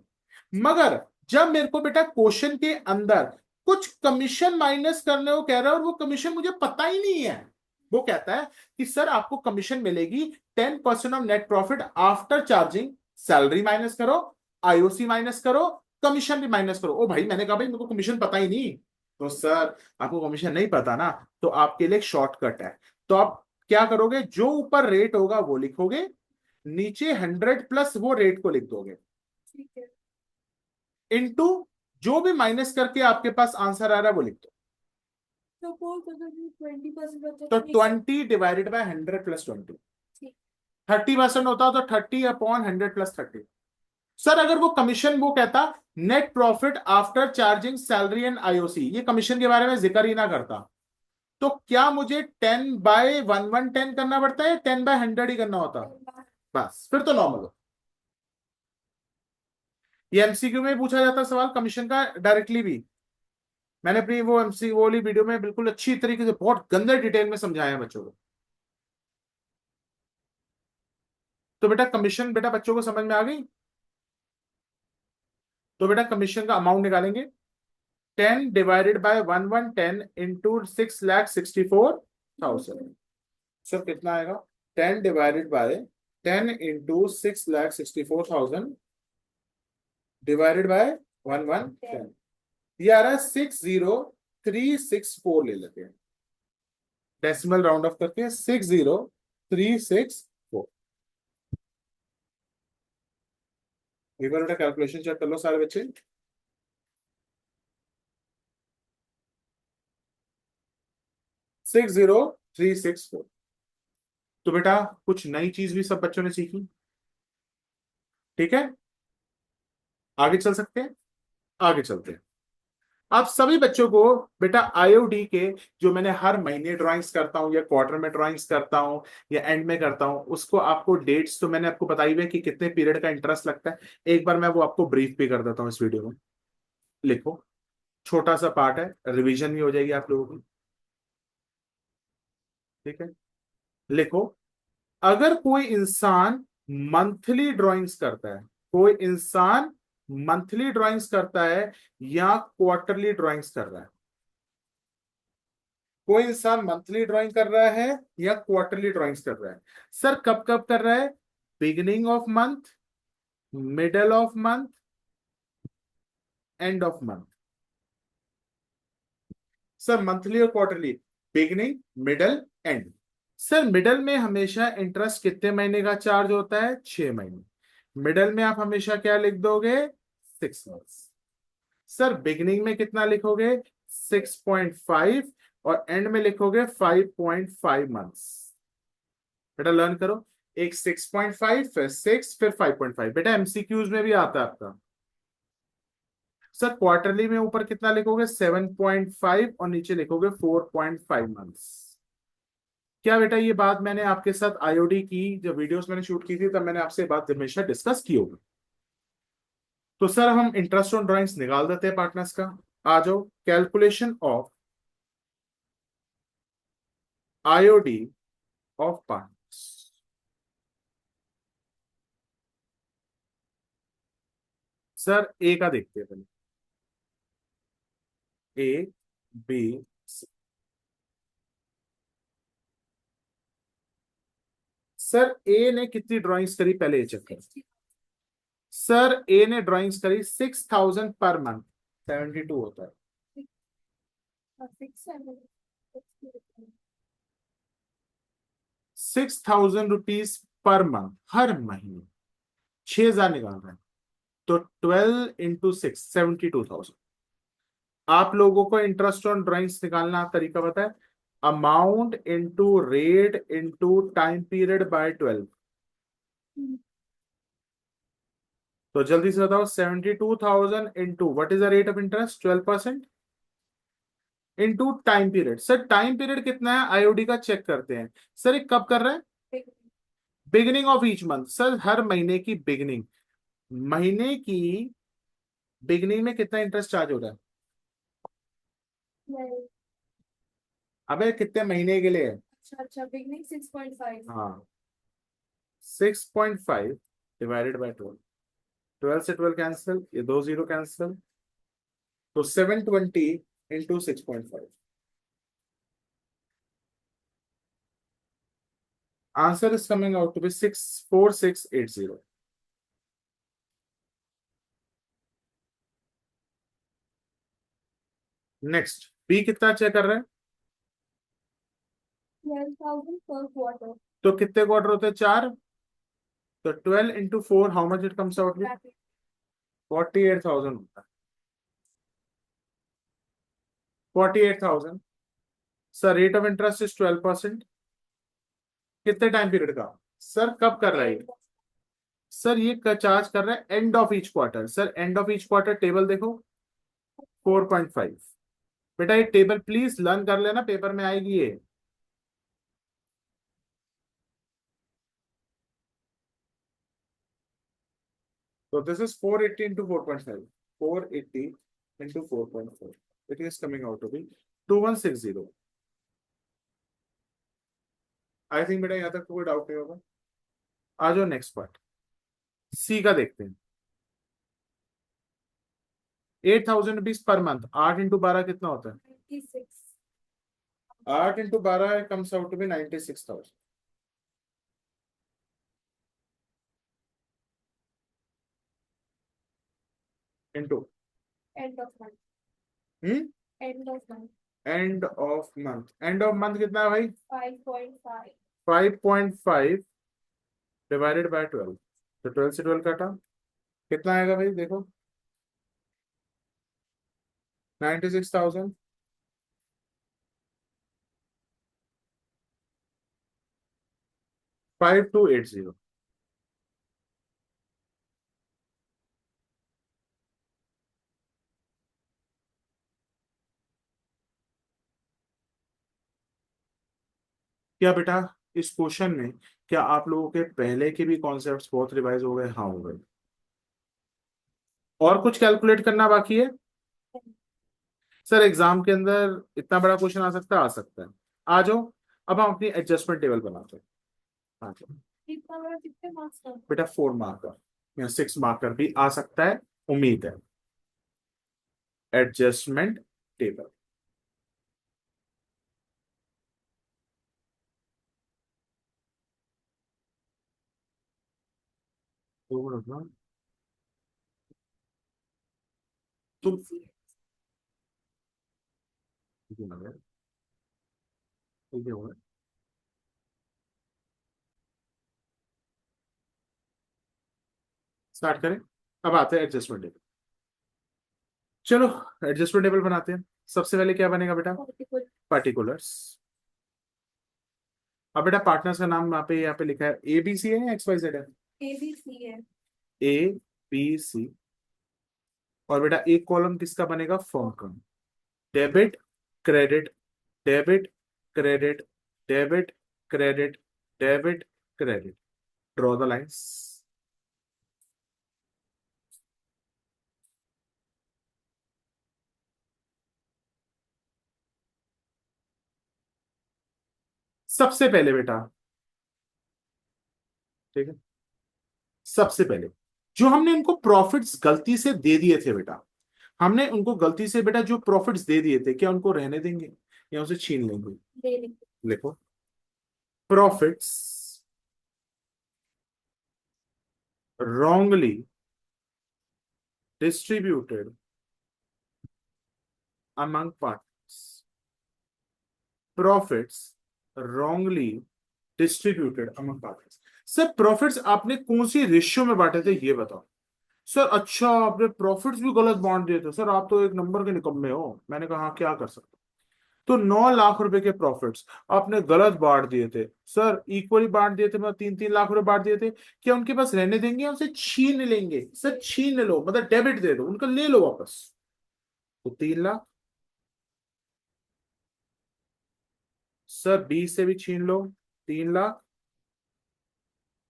मगर जब मेरे को बेटा क्वेश्चन के अंदर कुछ कमीशन माइनस करने को कह रहा है और वो कमीशन मुझे पता ही नहीं है, वो कहता है कि सर आपको कमीशन मिलेगी 10% of net profit after charging, salary minus करो, आईओसी माइनस करो, कमीशन भी माइनस करो। ओ भाई मैंने कहा भाई मेरे को कमीशन पता ही नहीं। तो सर आपको कमीशन नहीं पता ना, तो आपके लिए एक शॉर्टकट है। तो आप क्या करोगे, जो ऊपर रेट होगा वो लिखोगे, नीचे 100 प्लस वो रेट को लिख दोगे, ठीक है। इनटू जो भी माइनस करके आपके पास आंसर आ रहा है वो लिख दो। सपोज अगर 20% बचा तो तो 20 डिवाइडेड बाय 100 प्लस 20, ठीक। 30% होता तो 30/100 प्लस 30। सर अगर वो कमीशन वो कहता net profit after charging salary and IOC, ये कमीशन के बारे में जिक्र ही ना करता, तो क्या मुझे 10/1110 करना पड़ता है या 10/100 ही करना होता? बस फिर तो नॉर्मल हो। ये एमसीक्यू में पूछा जाता है सवाल कमीशन का डायरेक्टली भी। मैंने अपनी वो एमसी वो वाली वीडियो में बिल्कुल अच्छी तरीके से बहुत गंदे डिटेल में समझाया है बच्चों को। तो बेटा कमीशन बेटा बच्चों को समझ में आ गई। तो बेटा कमीशन का अमाउंट निकालेंगे। 10 / 1 1 10 इंटू 6,64,000। सर कितना आएगा? 10 / 10 इंटू 6,64,000 डिवाइडेड बाय 1 1 10। ये आ रहा है 60364 ले लेते हैं। डेसिमल राउंड ऑफ करके 60364। एक बार बेटा कैलकुलेशन चेक कर लो सारे बच्चे। 60364। तो बेटा कुछ नई चीज भी सब बच्चों ने सीखी। ठीक है, आगे चल सकते हैं। आगे चलते हैं। आप सभी बच्चों को बेटा आईओडी के जो मैंने हर महीने ड्राइंग्स करता हूं या क्वार्टर में ड्राइंग्स करता हूं या एंड में करता हूं, उसको आपको डेट्स तो मैंने आपको बताई हुई है कि कितने पीरियड का इंटरेस्ट लगता है। एक बार मैं वो आपको ब्रीफ भी कर देता हूं इस वीडियो में। लिखो, छोटा सा पार्ट है, रिवीजन भी हो जाएगी आप लोगों की। ठीक है, लिखो। अगर कोई इंसान मंथली ड्राइंग्स करता है, कोई इंसान मंथली ड्राइंग्स करता है या क्वार्टरली ड्राइंग्स कर रहा है, कोई इंसान मंथली ड्राइंग कर रहा है या क्वार्टरली ड्राइंग्स कर रहा है। सर कब कब कर रहा है? Beginning of month, middle of month, end of month. Sir monthly और quarterly, beginning, middle, end. Sir middle में हमेशा इंटरेस्ट कितने महीने का चार्ज होता है? 6 महीने। मिडल में आप हमेशा क्या लिख दोगे? 6 मंथ्स। सर बिगिनिंग में कितना लिखोगे? 6.5। और एंड में लिखोगे 5.5 मंथ्स। बेटा लर्न करो। एक 6.5, फिर 6, फिर 5.5। बेटा एमसीक्यूज में भी आता है आपका। सर क्वार्टरली में ऊपर कितना लिखोगे? 7.5 और नीचे लिखोगे 4.5 मंथ्स। क्या बेटा ये बात मैंने आपके साथ आईओडी की जब वीडियोस मैंने शूट की थी तब मैंने आपसे बात हमेशा डिस्कस की होगी। तो सर हम इंटरेस्ट ऑन ड्राइंग्स निकाल देते हैं पार्टनर्स का। आ जाओ, calculation of IOD of partners. Sir A का देखते हैं पहले। ए, बी, सी। सर ए ने कितनी ड्राइंग्स करी पहले ये चेक करो। सर ए ने ड्राइंग्स करी 6,000 पर मंथ। 72 होता है। 6,000 रुपीज पर मंथ, हर महीने 6,000 निकाल रहे हैं। तो 12 × 6, 72,000। आप लोगों को इंटरेस्ट ऑन ड्राइंग्स निकालना तरीका पता है? Amount into rate into time period by 12। तो जल्दी से बताओ, 72,000 into what is the rate of interest? 12% into time period. Sir time period कितना है आईओडी का चेक करते हैं। सर ये कब कर रहे हैं? Beginning of each month. Sir हर महीने की बिगिनिंग, महीने की बिगिनिंग में कितना इंटरेस्ट चार्ज हो रहा है? अबे कितने महीने के लिए है? अच्छा अच्छा, बिगनिंग 6.5। हाँ, 6.5 डिवाइडेड बाय 12। 12 से 12 कैंसिल, ये दो जीरो कैंसिल। तो 720 into 6.5। Answer is coming out to be 64680। Next, B कितना चेक कर रहे हैं? 12,000 पर क्वार्टर। तो कितने क्वार्टर होते हैं? 4। तो 12 × 4, how much it comes out में? 48,000 होता है। 48,000। Sir rate of interest is 12%। कितने टाइम पीरियड का? सर कब कर रहा है ये? सर ये चार्ज कर रहा है end of each quarter. Sir end of each quarter table देखो, 4.5। बेटा ये टेबल प्लीज लर्न कर लेना, पेपर में आएगी ये। So this is 480 into 4.5. 480 into 4.4. It is coming out to be 2160. I think बेटा यहाँ तक कोई डाउट नहीं होगा। आ जाओ नेक्स्ट पार्ट, सी का देखते हैं। 8,000 रुपीज पर मंथ, 8 into 12 कितना होता है? 96 8 into 12 comes out to be 96,000 into end of month hmm end of month end of month. End of month कितना है भाई? 5.5 5.5 डिवाइडेड बाय 12। तो 12 से 12 काटा, कितना आएगा भाई देखो? 96,000 5280। क्या बेटा इस क्वेश्चन में क्या आप लोगों के पहले के भी कॉन्सेप्ट्स बहुत रिवाइज हो गए? हाँ हो गए। और कुछ कैलकुलेट करना बाकी है? सर एग्जाम के अंदर इतना बड़ा क्वेश्चन आ सकता है? आ सकता है। आ जाओ, अब हम अपनी एडजस्टमेंट टेबल बनाते हैं। आ जाओ कितना बड़ा, कितने मार्क्स का? बेटा, 4 मार्कर या 6 मार्कर भी आ सकता है, उम्मीद है। एडजस्टमेंट टेबल, तुम स्टार्ट करें। अब आते हैं एडजस्टमेंट टेबल। चलो एडजस्टमेंट टेबल बनाते हैं। सबसे पहले क्या बनेगा बेटा? पर्टिकुलर्स। अब बेटा पार्टनर्स का नाम यहाँ पे लिखा है, ए बी सी है या एक्स वाई जेड है? ABC है। A B C. और बेटा एक कॉलम किसका बनेगा? फर्म का। Debit credit, debit credit, debit credit, debit credit. Draw the lines. सबसे पहले बेटा, ठीक है, सबसे पहले जो हमने इनको प्रॉफिट्स गलती से दे दिए थे बेटा, हमने उनको गलती से बेटा जो प्रॉफिट्स दे दिए थे, क्या उनको रहने देंगे या उसे छीन लेंगे? दे देंगे। लिखो, profits wrongly distributed among partners। Profits wrongly distributed among partners। Sir profits आपने कौन सी रेशियो में बांटे थे ये बताओ। सर अच्छा, आपने प्रॉफिट्स भी गलत बांट दिए थे। सर आप तो एक नंबर के निकम्मे हो। मैंने कहा हाँ, क्या कर सकते। तो 9 लाख रुपए के प्रॉफिट्स आपने गलत बांट दिए थे। सर इक्वली बांट दिए थे, मतलब 3-3 लाख रुपए बांट दिए थे। क्या उनके पास रहने देंगे या उसे छीन लेंगे? सर छीन लो, मतलब डेबिट दे दो, उनका ले लो वापस। तो 3 लाख। सर बी से भी छीन लो, 3 लाख।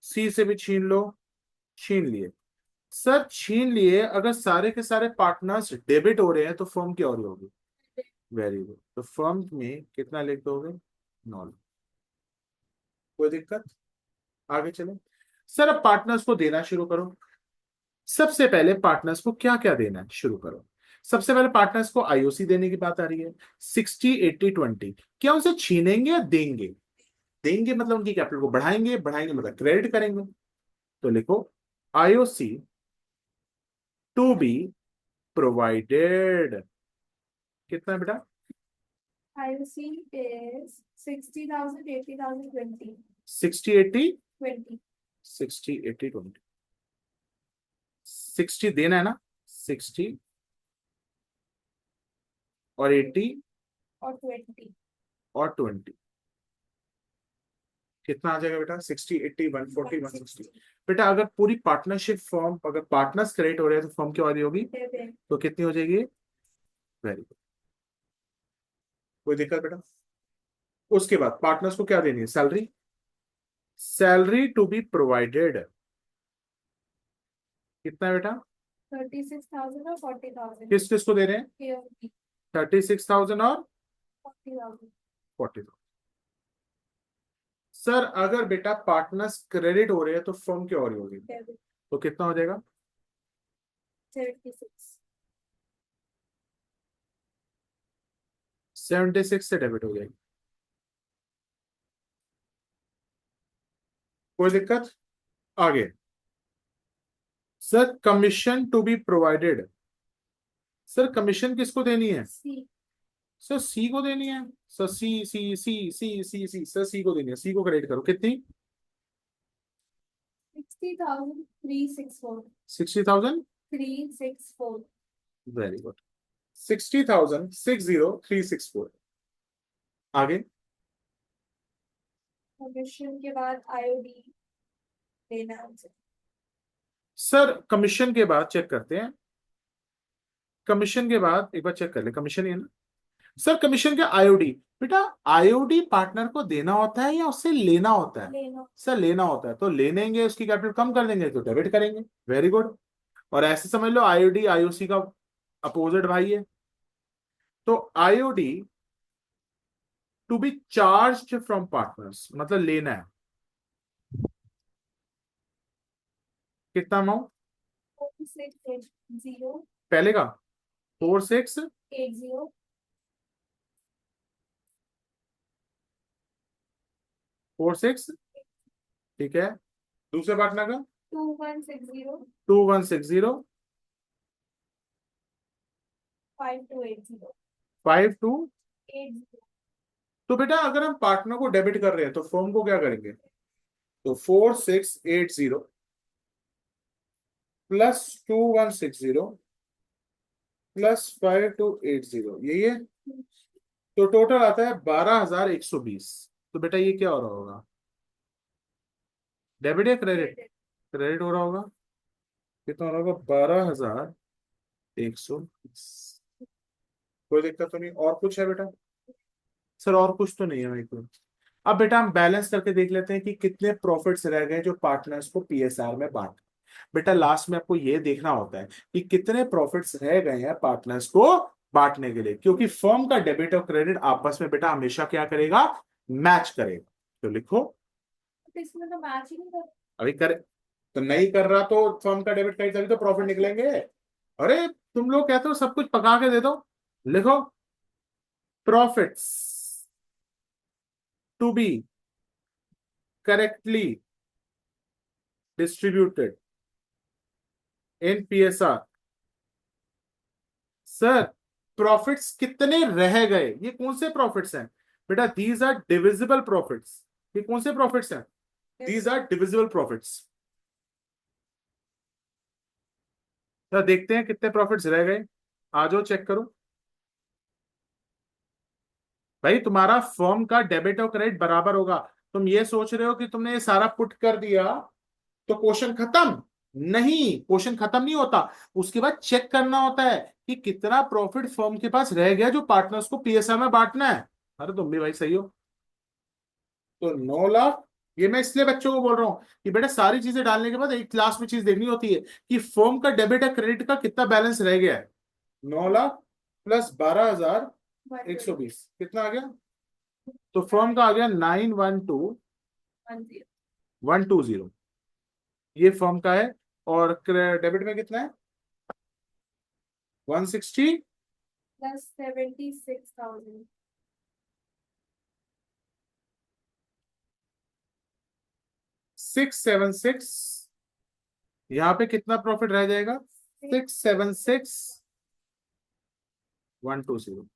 सी से भी छीन लो, छीन लिए। सर छीन लिए, अगर सारे के सारे पार्टनर्स डेबिट हो रहे हैं तो फर्म क्या हो रही होगी? Very good. तो फर्म में कितना लिख दोगे? 9। कोई दिक्कत? आगे चले। सर अब पार्टनर्स को देना शुरू करो। सबसे पहले पार्टनर्स को क्या क्या देना है शुरू करो। सबसे पहले पार्टनर्स को आईओसी देने की बात आ रही है। 60-80-20। क्या उनसे छीनेंगे या देंगे? देंगे मतलब उनकी कैपिटल को बढ़ाएंगे, बढ़ाएंगे मतलब क्रेडिट करेंगे। तो लिखो, आईओसी टू बी प्रोवाइडेड। कितना है बेटा? IOC is 60,000, 80,000, 20. 60-80, 20. 60-80-20। 60 देना है ना, 60 और 80 और 20. और 20। कितना आ जाएगा बेटा? 60-80-140-160। बेटा अगर पूरी पार्टनरशिप फॉर्म, अगर पार्टनर्स क्रिएट हो रहे हैं तो फॉर्म क्या वाली होगी? दे दे। तो कितनी हो जाएगी? Very good. कोई दिक्कत बेटा? उसके बाद पार्टनर्स को क्या देनी है? Salary. Salary to be provided. कितना है बेटा? 36,000 और 40,000 किस किस को दे रहे हैं? KOD 36,000 और 40,000 40,000। सर अगर बेटा पार्टनर्स क्रेडिट हो रहे हैं तो फर्म क्या हो रही होगी? डेबिट तो कितना हो जाएगा? 76 76 से डेबिट हो जाएगी। कोई दिक्कत? आगे sir commission to be provided. Sir commission किसको देनी है? C सर सी को देनी है। सर सी सी सी सी सी सी सर सी को देनी है। सी को क्रेडिट करो। कितनी? 60,364 60,000। 364 वेरी गुड। 60,000 60,364। आगे कमीशन के बाद IOD लेना है हमसे। सर कमीशन के बाद चेक करते हैं। कमीशन के बाद एक बार चेक कर ले। कमीशन ही है ना सर? कमीशन के आईओडी। बेटा आईओडी पार्टनर को देना होता है या उससे लेना होता है? लेना सर लेना होता है, तो ले लेंगे, उसकी कैपिटल कम कर देंगे तो डेबिट करेंगे। Very good. और ऐसे समझ लो आईओडी आईओसी का अपोजिट भाई है। तो IOD to be charge from partners मतलब लेना है। कितना अमाउंट? 4680 पहले का 4680। 46 ठीक है। दूसरे पार्टनर का 2160 2160 5280 52। 80 तो बेटा अगर हम पार्टनर को डेबिट कर रहे हैं तो फर्म को क्या करेंगे? तो 4680 प्लस 2160 प्लस 5280 यही है। तो टोटल आता है 12,120। तो बेटा ये क्या हो रहा होगा? डेबिट या क्रेडिट? क्रेडिट हो रहा होगा। कितना हो रहा होगा? 12,120। कोई दिक्कत तो नहीं? और कुछ है बेटा? सर और कुछ तो नहीं है मेरे को। अब बेटा हम बैलेंस करके देख लेते हैं कि कितने प्रॉफिट्स रह गए जो पार्टनर्स को पीएसआर में बांट। बेटा लास्ट में आपको ये देखना होता है कि कितने प्रॉफिट्स रह गए हैं पार्टनर्स को बांटने के लिए, क्योंकि फर्म का डेबिट और क्रेडिट आपस में बेटा हमेशा क्या करेगा? मैच करेगा। तो लिखो। तो इसमें तो मैच ही नहीं कर। अभी करे तो नहीं कर रहा तो फर्म का डेबिट क्रेडिट तभी तो प्रॉफिट निकलेंगे। अरे तुम लोग कहते हो सब कुछ पका के दे दो। लिखो profits to be correctly distributed in PSR. Sir profits कितने रह गए? ये कौन से प्रॉफिट्स हैं बेटा? These are divisible profits. ये कौन से प्रॉफिट्स हैं? These are divisible profits. तो देखते हैं कितने प्रॉफिट्स रह गए। आ जाओ चेक करो। भाई तुम्हारा फर्म का डेबिट और क्रेडिट बराबर होगा। तुम ये सोच रहे हो कि तुमने ये सारा पुट कर दिया तो क्वेश्चन खत्म? नहीं, क्वेश्चन खत्म नहीं होता। उसके बाद चेक करना होता है कि कितना प्रॉफिट फर्म के पास रह गया जो पार्टनर्स को पीएसआर में बांटना है। अरे तुम भी भाई सही हो। तो 9 लाख। ये मैं इसलिए बच्चों को बोल रहा हूं कि बेटा सारी चीजें डालने के बाद एक क्लास में चीज देखनी होती है कि फर्म का डेबिट या क्रेडिट का कितना बैलेंस रह गया है। 9 लाख प्लस 12,120 कितना आ गया? तो फर्म का आ गया 912,120। ये फर्म का है। और डेबिट में कितना है? 160 प्लस 76,000 676। यहाँ पे कितना प्रॉफिट रह जाएगा? 676,120।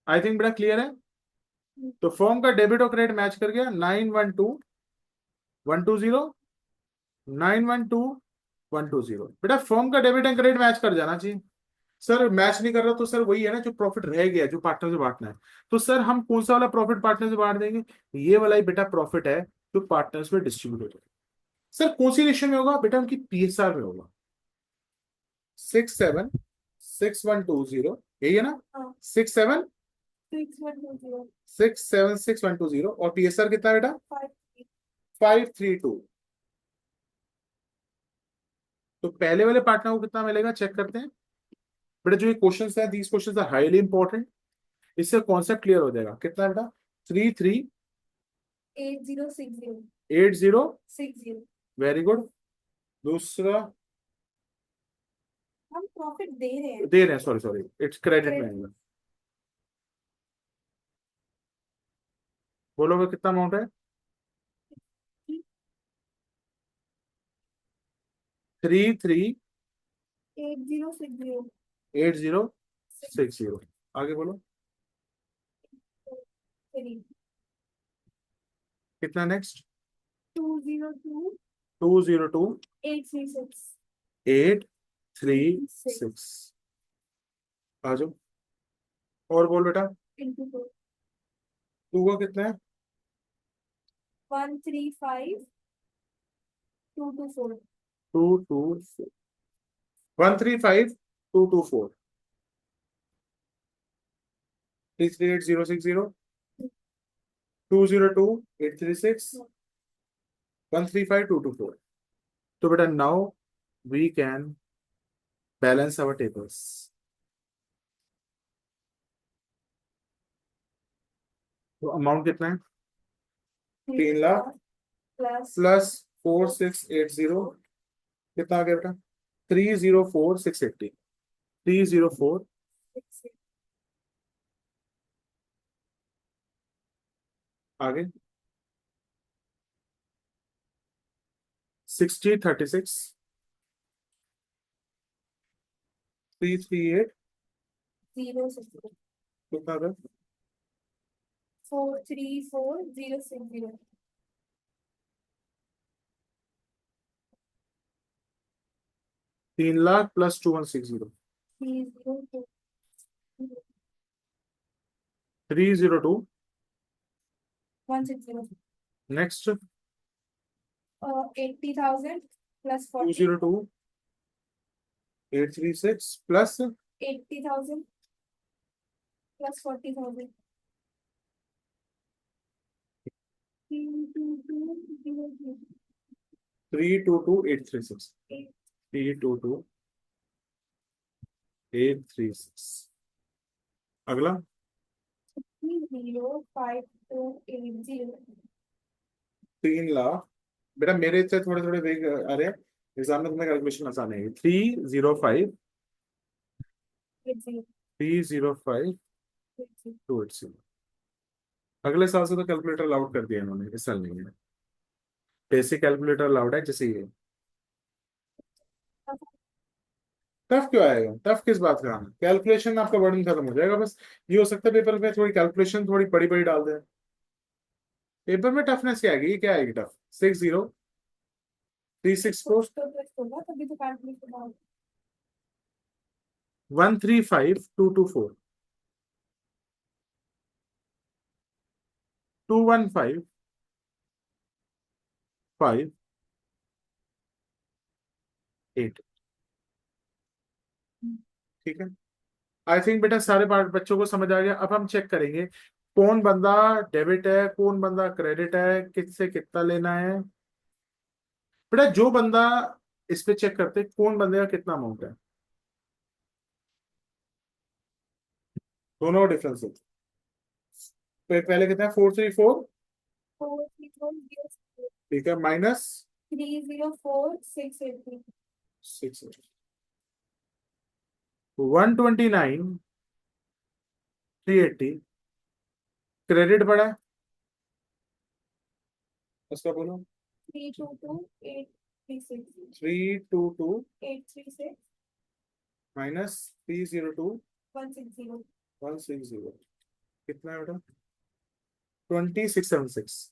आई थिंक बेटा क्लियर है। तो फर्म का डेबिट और क्रेडिट मैच कर गया। 912,120 912,120। बेटा फर्म का डेबिट एंड क्रेडिट मैच कर जाना चाहिए। सर मैच नहीं कर रहा तो सर वही है ना जो प्रॉफिट रह गया जो पार्टनर से बांटना है। तो सर हम कौन सा वाला प्रॉफिट पार्टनर से बांट देंगे? ये वाला ही बेटा प्रॉफिट है जो पार्टनर्स में डिस्ट्रीब्यूट होगा। सर कौन सी रेशियो में होगा बेटा? उनकी पीएसआर में होगा। 676,120 यही है ना? हाँ। 676,120। 66120 676,120 और पीएसआर कितना है बेटा? 5 532। तो पहले वाले पार्टनर को कितना मिलेगा चेक करते हैं बेटा। जो ये क्वेश्चन है these question are highly important. इससे कॉन्सेप्ट क्लियर हो जाएगा। कितना है बेटा? 8060 3380। 60 वेरी गुड। दूसरा हम प्रॉफिट दे रहे हैं दे रहे हैं, सॉरी सॉरी, इट्स क्रेडिट में क्रेडिट आएगा। बोलोगे कितना अमाउंट है? 338060। 8060 आगे बोलो 3 कितना नेक्स्ट? 202 202 836 836। आ जाओ और बोल बेटा। into 4 टू का कितना है? 135 224 224 135,224 338060 202 836 135,224। तो बेटा now we can balance our tables. तो अमाउंट कितना है? 3,00,000 प्लस प्लस 4680 कितना आ गया बेटा? 304680। 304 आगे 6036 338 0 60 कितना आ गया? 434060 3,00,000 plus 2160 302 302 160 next 80,000 plus 40 202 836 plus 80,000 plus 40,000 322 322836 322836। अगला 05280 3,00,000 बेटा मेरे से थोड़े थोड़े वेग आ रहे हैं। एग्जाम में तुम्हें कैलकुलेशन आसान है। 305 305 280। अगले साल से तो कैलकुलेटर अलाउड कर दिया इन्होंने, इस साल नहीं है। बेसिक कैलकुलेटर अलाउड है जैसे ये। टफ क्यों आएगा? टफ किस बात का? कैलकुलेशन आपका वर्डन खत्म हो जाएगा बस। ये हो सकता है पेपर में थोड़ी कैलकुलेशन थोड़ी बड़ी बड़ी डाल दे। पेपर में टफनेस क्या आएगी? ये क्या आएगी टफ? 60364 तो प्लस होगा तभी तो कैलकुलेट होगा 135,224 215,5 8। ठीक है। आई थिंक बेटा सारे पार्ट बच्चों को समझ आ गया। अब हम चेक करेंगे कौन बंदा डेबिट है कौन बंदा क्रेडिट है, किससे कितना लेना है। बेटा जो बंदा इस पे चेक करते कौन बंदे का कितना अमाउंट है, दोनों डिफरेंस है। पहले कितना है? 434। 434 ठीक है माइनस 304 680 6 129,380 क्रेडिट बढ़ा है उसका बोलो। 322 836 322 836 माइनस 302 160 160 कितना है बेटा? 2676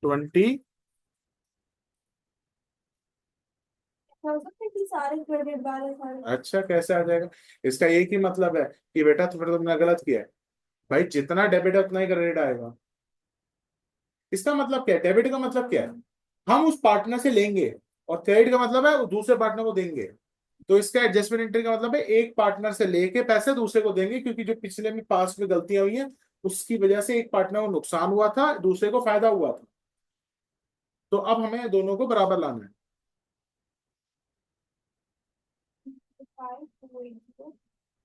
20। सारे क्रेडिट वाले सारे अच्छा कैसे आ जाएगा? इसका एक ही मतलब है कि बेटा तो फिर तुमने गलत किया है। भाई जितना डेबिट है उतना ही क्रेडिट आएगा। इसका मतलब क्या है? डेबिट का मतलब क्या है? हम उस पार्टनर से लेंगे और क्रेडिट का मतलब है वो दूसरे पार्टनर को देंगे। तो इसका एडजस्टमेंट एंट्री का मतलब है एक पार्टनर से लेके पैसे दूसरे को देंगे, क्योंकि जो पिछले में पास में गलतियां हुई हैं उसकी वजह से एक पार्टनर को नुकसान हुआ था, दूसरे को फायदा हुआ था। तो अब हमें दोनों को बराबर लाना है। 5280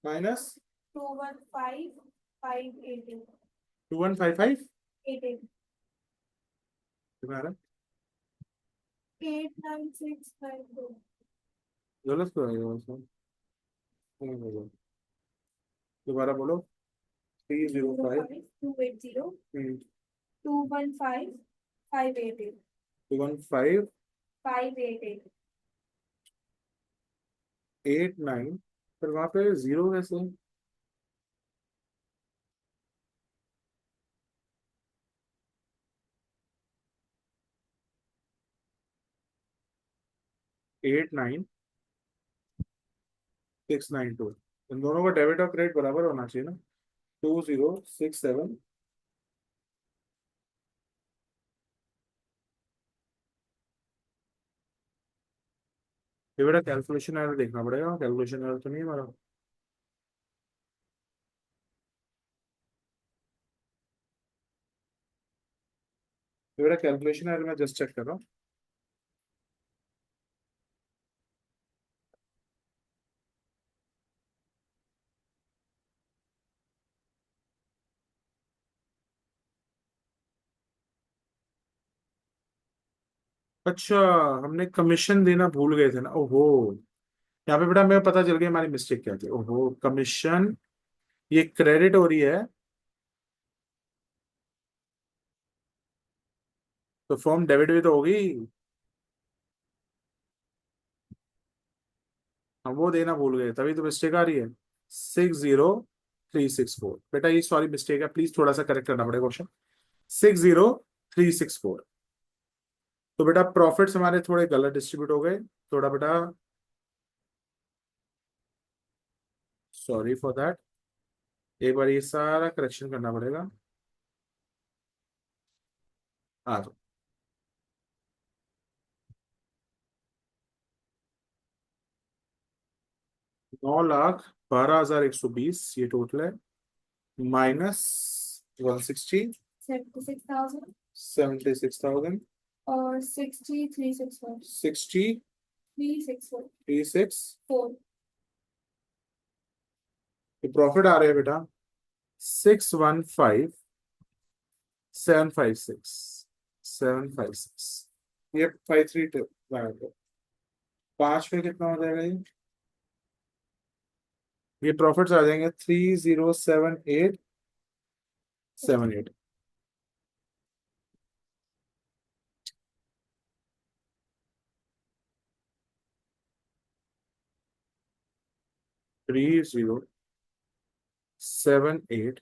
माइनस 215588 2155 88 तुम्हारा 89692 गलत क्यों आएगा उसमें? दोबारा बोलो। 305 280 215588 215 588 89, फिर वहां पे जीरो कैसे? 89692। इन दोनों का डेबिट और क्रेडिट बराबर होना चाहिए ना। 2067। ये बेटा कैलकुलेशन एरर देखना पड़ेगा, कैलकुलेशन एरर तो नहीं है हमारा। ये बेटा कैलकुलेशन एरर मैं जस्ट चेक कर रहा हूँ। अच्छा, हमने कमीशन देना भूल गए थे ना, ओहो। यहाँ पे बेटा मेरे पता चल गया हमारी मिस्टेक क्या थी। ओहो, कमीशन ये क्रेडिट हो रही है, तो फॉर्म डेबिट भी तो होगी। हम वो देना भूल गए, तभी तो मिस्टेक आ रही है। 60364 बेटा, ये सॉरी मिस्टेक है, प्लीज थोड़ा सा करेक्ट करना पड़ेगा क्वेश्चन। 60364। तो बेटा प्रॉफिट्स हमारे थोड़े गलत डिस्ट्रीब्यूट हो गए, थोड़ा बेटा सॉरी फॉर दैट। एक बार ये सारा करेक्शन करना पड़ेगा। आ जाओ। 9,12,120 ये टोटल है, माइनस 160 76,000 76,000 और 60364 60 364 36। 4 ये प्रॉफिट आ रहे हैं बेटा 615,756 ये 532। पांच में कितना हो जाएगा ये प्रॉफिट्स आ जाएंगे 307878। 3078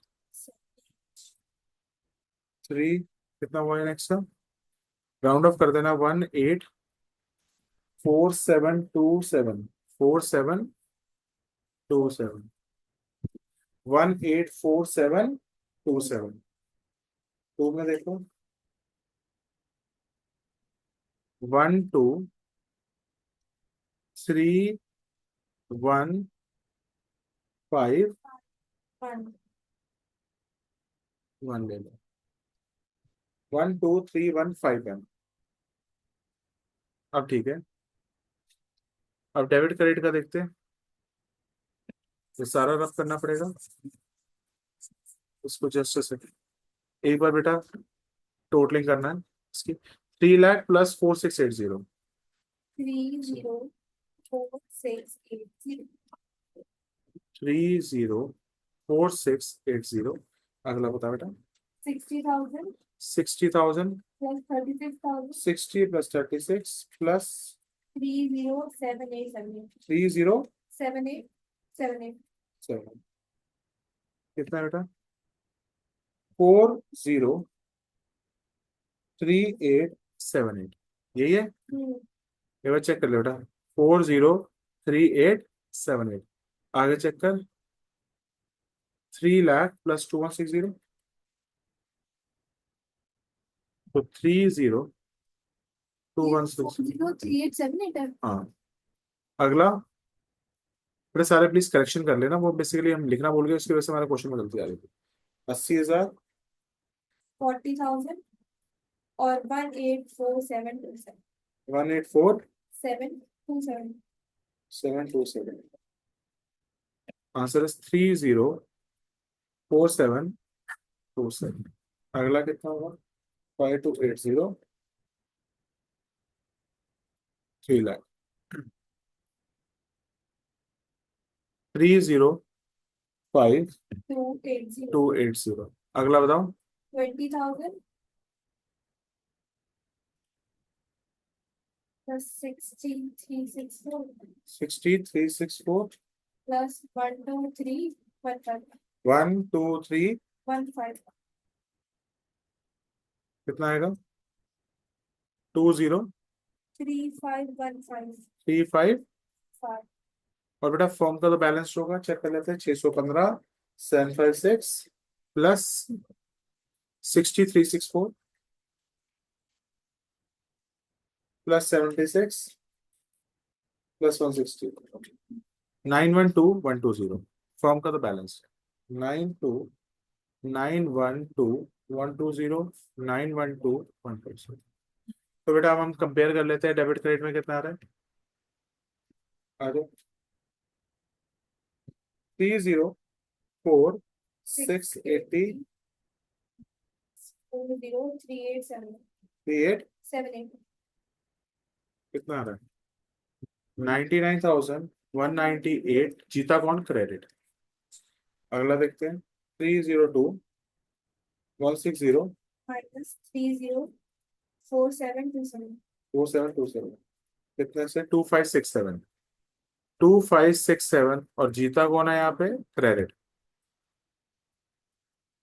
3 कितना हुआ है नेक्स्ट का? राउंड ऑफ कर देना, 184727 4727 184727। टू में देखो, 12315 1 1 ले लो, 12315 अब ठीक है। अब डेबिट क्रेडिट का देखते हैं, ये सारा रफ करना पड़ेगा उसको जस्ट से। एक बार बेटा टोटलिंग करना है इसकी, 3,00,000 प्लस 4680। 304680 304680। अगला बता बेटा। 60,000 60,000 plus 36,000 60 प्लस 36 प्लस 307878 3078। 7878 कितना बेटा? 403878, यही है। एक बार चेक कर लो बेटा, 403878। आगे चेक कर, 3,00,000 प्लस 2160, तो 302160। 3878 है। हाँ, अगला बड़े सारे प्लीज करेक्शन कर लेना, वो बेसिकली हम लिखना भूल गए, उसकी वजह से हमारे क्वेश्चन में गलती आ रही थी। 80,000, 40,000 और 184,727 184,727। 727 आंसर इज 30,47,27। अगला कितना होगा? 5280, 3 लाख। 30,5280। 280 अगला बताओ। 20,000 plus 6364 63,64 plus 12315 123 कितना आएगा? 20 3515 35। और बेटा फॉर्म का तो बैलेंस होगा, चेक कर लेते हैं। 615 756 प्लस 6364 प्लस 76 प्लस 160 912,120। फॉर्म का तो बैलेंस 92,912,120 912,120। तो बेटा अब हम कंपेयर कर लेते हैं, डेबिट क्रेडिट में कितना आ रहा है। आ जाओ। 304,680 387 38 78 कितना आ रहा है? 99,198। जीता कौन? क्रेडिट। अगला देखते हैं। 302,160 minus 304727 4727 कितने से? 2567 और जीता कौन है यहाँ पे? क्रेडिट।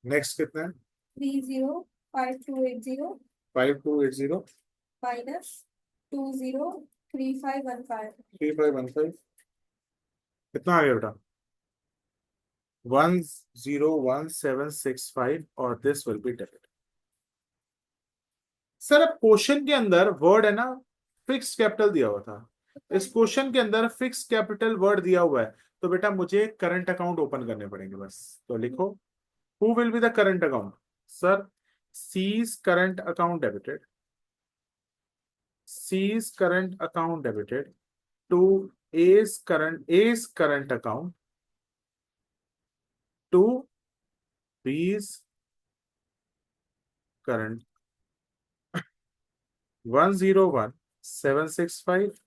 नेक्स्ट कितना है? 305280 5280 minus 203515 3515 कितना आ गया बेटा? 101765 और this will be debit. Sir अब क्वेश्चन के अंदर वर्ड है ना, फिक्स कैपिटल दिया हुआ था। इस क्वेश्चन के अंदर फिक्स कैपिटल वर्ड दिया हुआ है, तो बेटा मुझे करंट अकाउंट ओपन करने पड़ेंगे बस। तो लिखो, who will be the current account? Sir C's current account debited, C's current account debited to A's current account to B's current 101765।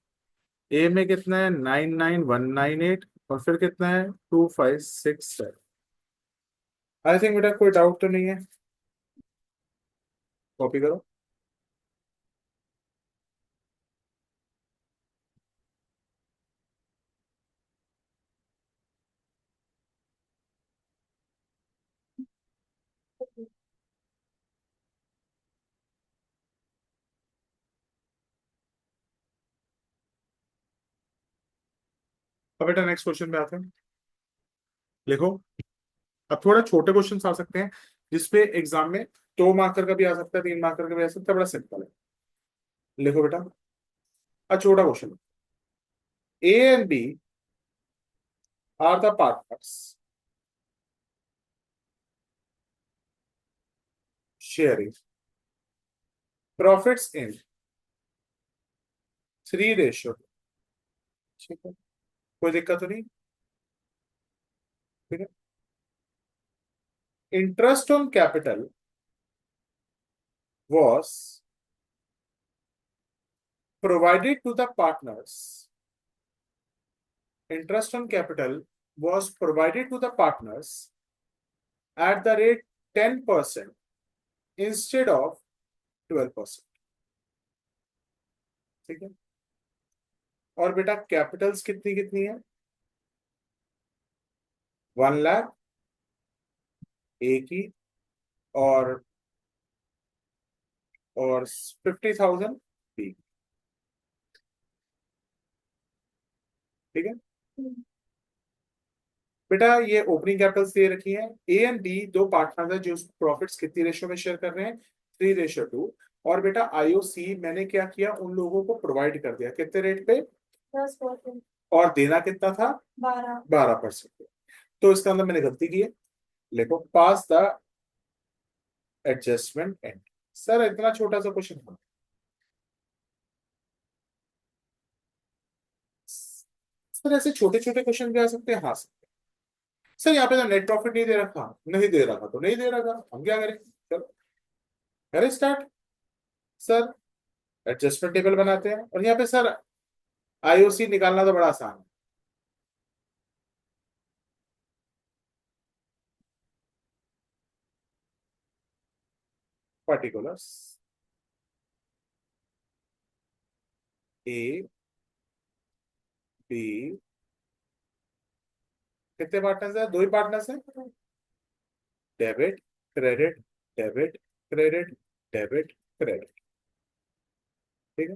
A में कितना है? 99198 और फिर कितना है? 2567। आई थिंक बेटा कोई डाउट तो नहीं है। कॉपी करो। अब बेटा नेक्स्ट क्वेश्चन पे आते हैं। लिखो। अब थोड़ा छोटे क्वेश्चन आ सकते हैं जिसपे एग्जाम में 2 मार्कर का भी आ सकता है, 3 मार्कर का भी आ सकता है। बड़ा सिंपल है। लिखो बेटा। छोटा question. A and B are the partners sharing profits in 3 ratio. ठीक है, कोई दिक्कत तो नहीं? ठीक है। Interest on capital was provided to the partners. Interest on capital was provided to the partners at the rate 10% instead of 12%. ठीक है। और बेटा कैपिटल्स कितनी कितनी है? 1 लाख ए की और 50,000 बी। ठीक है बेटा, ये ओपनिंग कैपिटल्स दे रखी हैं। ए एंड बी दो पार्टनर है जो प्रॉफिट्स कितनी रेशियो में शेयर कर रहे हैं? 3:2। और बेटा आईओसी मैंने क्या किया, उन लोगों को प्रोवाइड कर दिया कितने रेट पे? 10%। और देना कितना था? 12। 12%। तो इसके अंदर मैंने गलती की है, लिखो पास द एडजस्टमेंट एंड। सर इतना छोटा सा क्वेश्चन था। सर ऐसे छोटे छोटे क्वेश्चन भी आ सकते हैं, हाँ सकते हैं। सर यहाँ पे तो नेट प्रॉफिट नहीं दे रखा, नहीं दे रखा तो नहीं दे रखा, हम क्या करें? चलो करें स्टार्ट। सर एडजस्टमेंट टेबल बनाते हैं, और यहाँ पे सर आईओसी निकालना तो बड़ा आसान है। पर्टिकुलर्स ए बी, कितने पार्टनर्स है? दो ही पार्टनर्स है। Debit credit, debit credit, debit credit. ठीक है।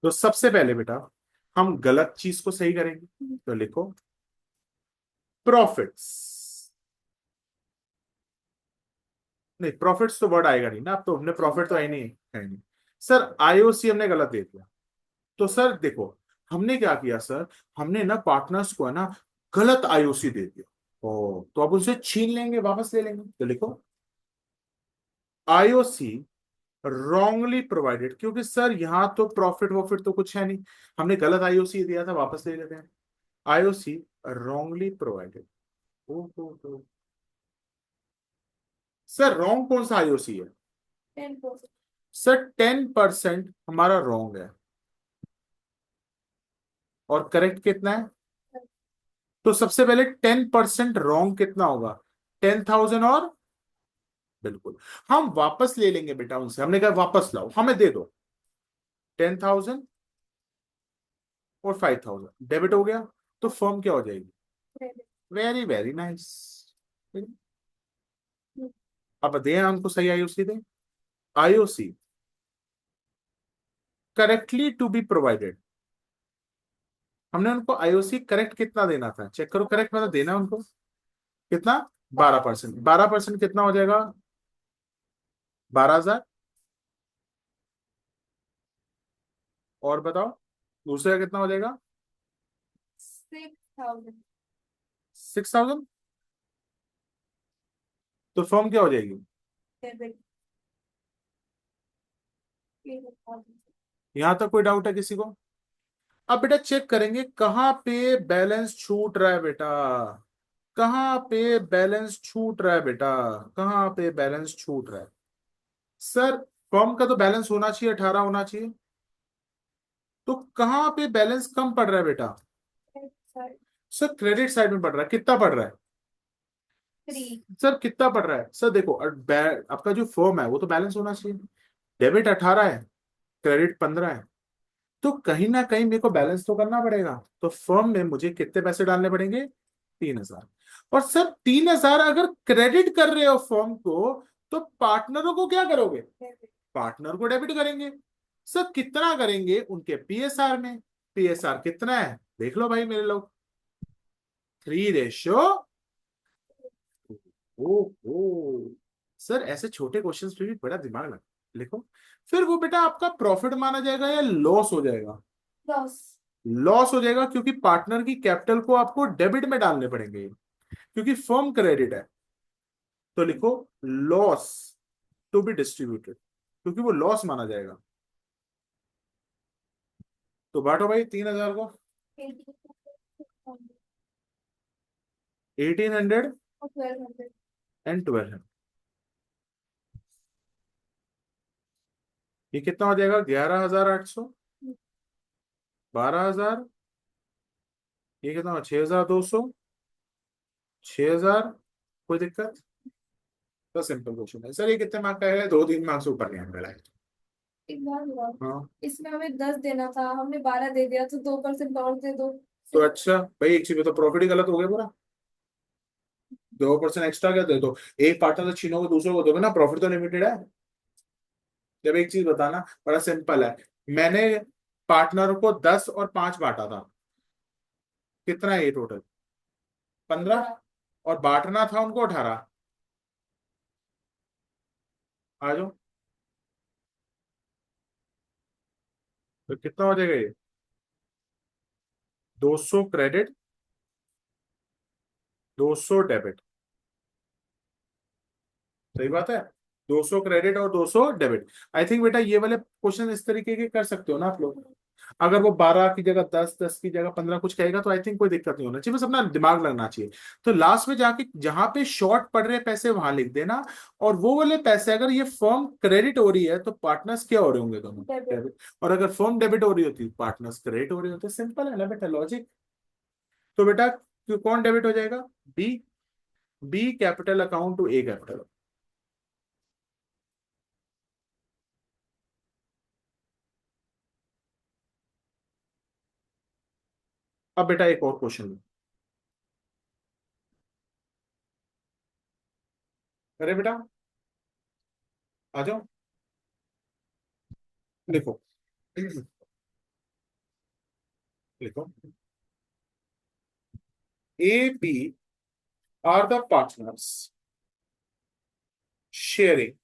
तो सबसे पहले बेटा हम गलत चीज को सही करेंगे, तो लिखो प्रॉफिट्स। नहीं, प्रॉफिट्स तो वर्ड आएगा नहीं ना, अब तो हमने प्रॉफिट तो है नहीं। सर आईओसी हमने गलत दे दिया। तो सर देखो, हमने क्या किया सर, हमने ना पार्टनर्स को है ना गलत आईओसी दे दिया। ओ, तो अब उनसे छीन लेंगे, वापस ले लेंगे। तो लिखो आईओसी रॉन्गली प्रोवाइडेड, क्योंकि सर यहां तो प्रॉफिट वॉफिट तो कुछ है नहीं, हमने गलत आईओसी दिया था, वापस ले लेते हैं। IOC wrongly provided. Oh sir wrong कौन सा आईओसी है? 10%। सर 10% हमारा रॉन्ग है, और करेक्ट कितना है? तो सबसे पहले 10% रॉन्ग कितना होगा? 10,000। और बिल्कुल हम वापस ले लेंगे बेटा उनसे, हमने कहा वापस लाओ, हमें दे दो। 10,000 और 5,000 डेबिट हो गया, तो फर्म क्या हो जाएगी? Very very nice. अब दें हमको सही आईओसी दें। IOC correctly to be provided, हमने उनको आईओसी करेक्ट कितना देना था, चेक करो, करेक्ट मतलब देना उनको कितना? 12%। 12% कितना हो जाएगा? 12,000। और बताओ दूसरे का कितना हो जाएगा? 6,000। 6,000। तो फर्म क्या हो जाएगी? डेबिट। यहां तक कोई डाउट है किसी को? अब बेटा चेक करेंगे कहां पे बैलेंस छूट रहा है बेटा, कहां पे बैलेंस छूट रहा है बेटा, कहां पे बैलेंस छूट रहा है? सर फर्म का तो बैलेंस होना चाहिए 18 होना चाहिए, तो कहां पे बैलेंस कम पड़ रहा है बेटा? सर क्रेडिट साइड में पड़ रहा है, कितना पड़ रहा है? 3। सर कितना पड़ रहा है? सर देखो आपका जो फर्म है वो तो बैलेंस होना चाहिए, डेबिट 18 है, क्रेडिट 15 है, तो कहीं ना कहीं मेरे को बैलेंस तो करना पड़ेगा। तो फर्म में मुझे कितने पैसे डालने पड़ेंगे? 3,000। और सर 3,000 अगर क्रेडिट कर रहे हो फर्म को, तो पार्टनरों को क्या करोगे? पार्टनर को डेबिट करेंगे। सर कितना करेंगे? उनके पीएसआर में। पीएसआर कितना है देख लो भाई मेरे लोग, 3:। ओ सर ऐसे छोटे क्वेश्चंस पे भी बड़ा दिमाग लगा। लिखो फिर वो बेटा आपका प्रॉफिट माना जाएगा या लॉस हो जाएगा? लॉस। लॉस हो जाएगा, क्योंकि पार्टनर की कैपिटल को आपको डेबिट में डालने पड़ेंगे, क्योंकि फर्म क्रेडिट है। तो लिखो लॉस टू बी डिस्ट्रीब्यूटेड, क्योंकि वो लॉस माना जाएगा। तो बांटो भाई 3,000 को। 1,800 और 1200। एंड 1,200। ये कितना हो जाएगा? 11,800, 12,000, ये कितना? 6,200, 6,000। कोई दिक्कत? तो सिंपल क्वेश्चन है सर, ये कितने मार्क का है? 2-3 मार्क्स ऊपर नहीं आने वाला है। एक बार हुआ, हाँ इसमें हमें 10 देना था, हमने 12 दे दिया, तो 2% और दे दो। तो अच्छा भाई, एक चीज में तो प्रॉफिट ही गलत हो गया पूरा। 2% एक्स्ट्रा क्या दे दो? एक पार्टनर से छीनोगे दूसरे को दोगे ना, प्रॉफिट तो लिमिटेड है। जब एक चीज बताना, बड़ा सिंपल है, मैंने पार्टनर को 10 और 5 बांटा था, कितना है ये टोटल? 15। और बांटना था उनको 18। आ जाओ। तो कितना हो जाएगा ये? 200 क्रेडिट, 200 डेबिट। सही बात है। 200 क्रेडिट और 200 डेबिट। आई थिंक बेटा ये वाले क्वेश्चन इस तरीके के कर सकते हो ना आप लोग। अगर वो 12 की जगह 10, 10 की जगह 15 कुछ कहेगा तो आई थिंक कोई दिक्कत नहीं होना चाहिए, बस अपना दिमाग लगना चाहिए। तो लास्ट में जाके जहां पे शॉर्ट पड़ रहे पैसे वहां लिख देना। और वो वाले पैसे अगर ये फर्म क्रेडिट हो रही है तो पार्टनर्स क्या हो रहे होंगे दोनों? डेबिट। और अगर फर्म डेबिट हो रही होती पार्टनर्स क्रेडिट हो रहे होते। सिंपल है ना बेटा लॉजिक। तो बेटा कौन डेबिट हो जाएगा? B. B capital account to A capital. अब बेटा एक और क्वेश्चन। अरे बेटा आ जाओ। लिखो। लिखो। A B are the partners sharing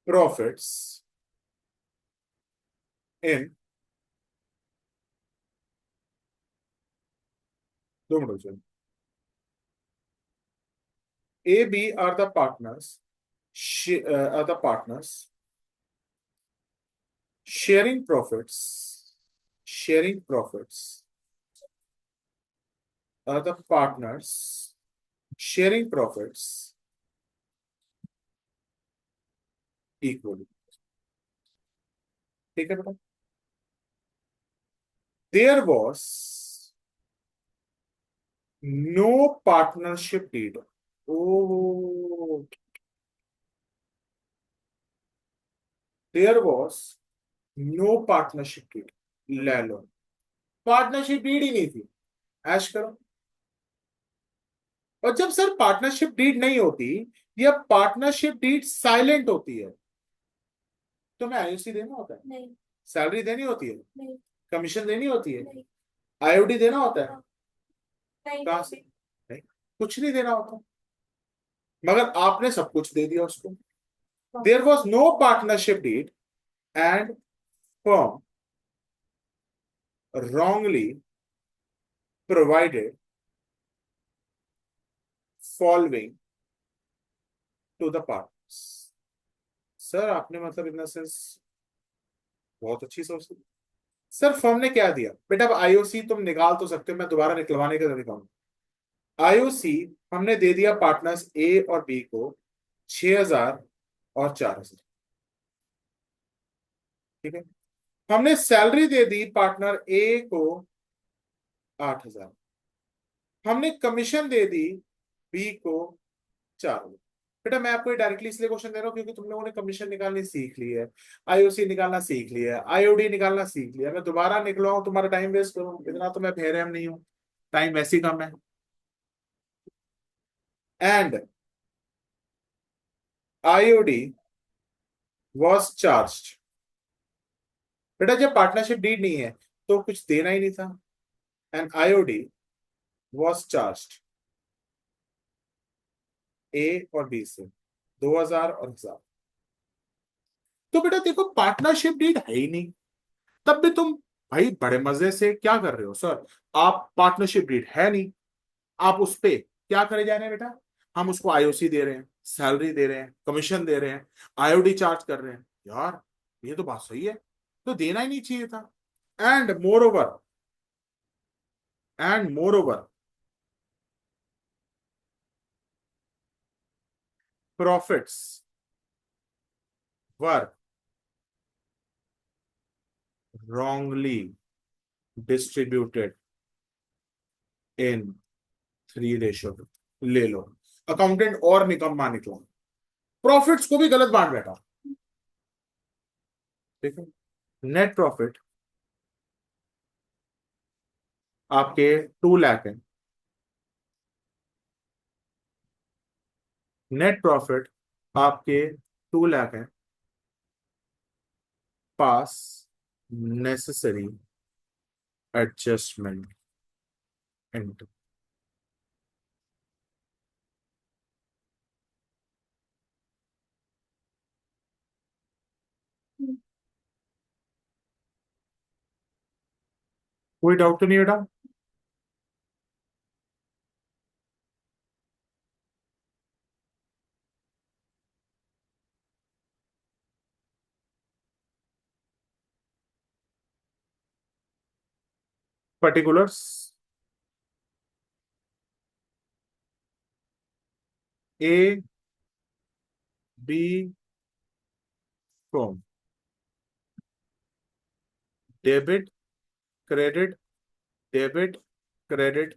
profits in, दो मिनट रुको। A, B are the partners, are the partners sharing profits. Sharing profits are the partners sharing profits equally. ठीक है बेटा। There was no partnership deed. Oh, there was no partnership deed. ले लो। Partnership deed ही नहीं थी। ऐश करो। और जब sir partnership deed नहीं होती या पार्टनरशिप डीड साइलेंट होती है तो हमें आईओसी देना होता है? नहीं। सैलरी देनी होती है? नहीं। कमीशन देनी होती है? नहीं। आईओडी देना होता है? नहीं। कहां से? नहीं। कुछ नहीं देना होता। मगर आपने सब कुछ दे दिया उसको। There was no partnership deed and firm wrongly provided following to the partners। सर आपने मतलब इन द सेंस बहुत अच्छी सोच थी। सर फर्म ने क्या दिया बेटा? अब आईओसी तुम निकाल तो सकते हो, मैं दोबारा निकलवाने का तरीका हूं। आईओसी हमने दे दिया पार्टनर्स ए और बी को 6,000 और 4,000। ठीक है। हमने सैलरी दे दी पार्टनर ए को 8,000। हमने कमीशन दे दी बी को 4,000। बेटा मैं आपको डायरेक्टली इसलिए क्वेश्चन दे रहा हूं क्योंकि तुम लोगों ने कमीशन निकालनी सीख ली है, आईओसी निकालना सीख लिया है, आईओडी निकालना सीख लिया। मैं दोबारा निकलवाऊं तुम्हारा टाइम वेस्ट करूं? इतना तो मैं बेरहम नहीं हूं। टाइम वैसे ही कम है। And IOD was charge. बेटा जब पार्टनरशिप डीड नहीं है तो कुछ देना ही नहीं था। एंड आईओडी वॉज चार्ज ए और बी से 2,000 और 1,000। तो बेटा देखो पार्टनरशिप डीड है ही नहीं, तब भी तुम भाई बड़े मजे से क्या कर रहे हो सर? आप पार्टनरशिप डीड है नहीं, आप उस पे क्या करे जा रहे हैं बेटा? हम उसको आईओसी दे रहे हैं, सैलरी दे रहे हैं, कमीशन दे रहे हैं, आईओडी चार्ज कर रहे हैं। यार ये तो बात सही है, तो देना ही नहीं चाहिए था। And more over, and more over profits were wrongly distributed in 3 ratio. ले लो। अकाउंटेंट और निकम्मा निकला, प्रॉफिट्स को भी गलत बांट बैठा। ठीक है। नेट प्रॉफिट आपके 2 लाख है। नेट प्रॉफिट आपके 2 लाख है। Pass necessary adjustment into. कोई डाउट तो नहीं बेटा? Particulars A B from debit credit debit credit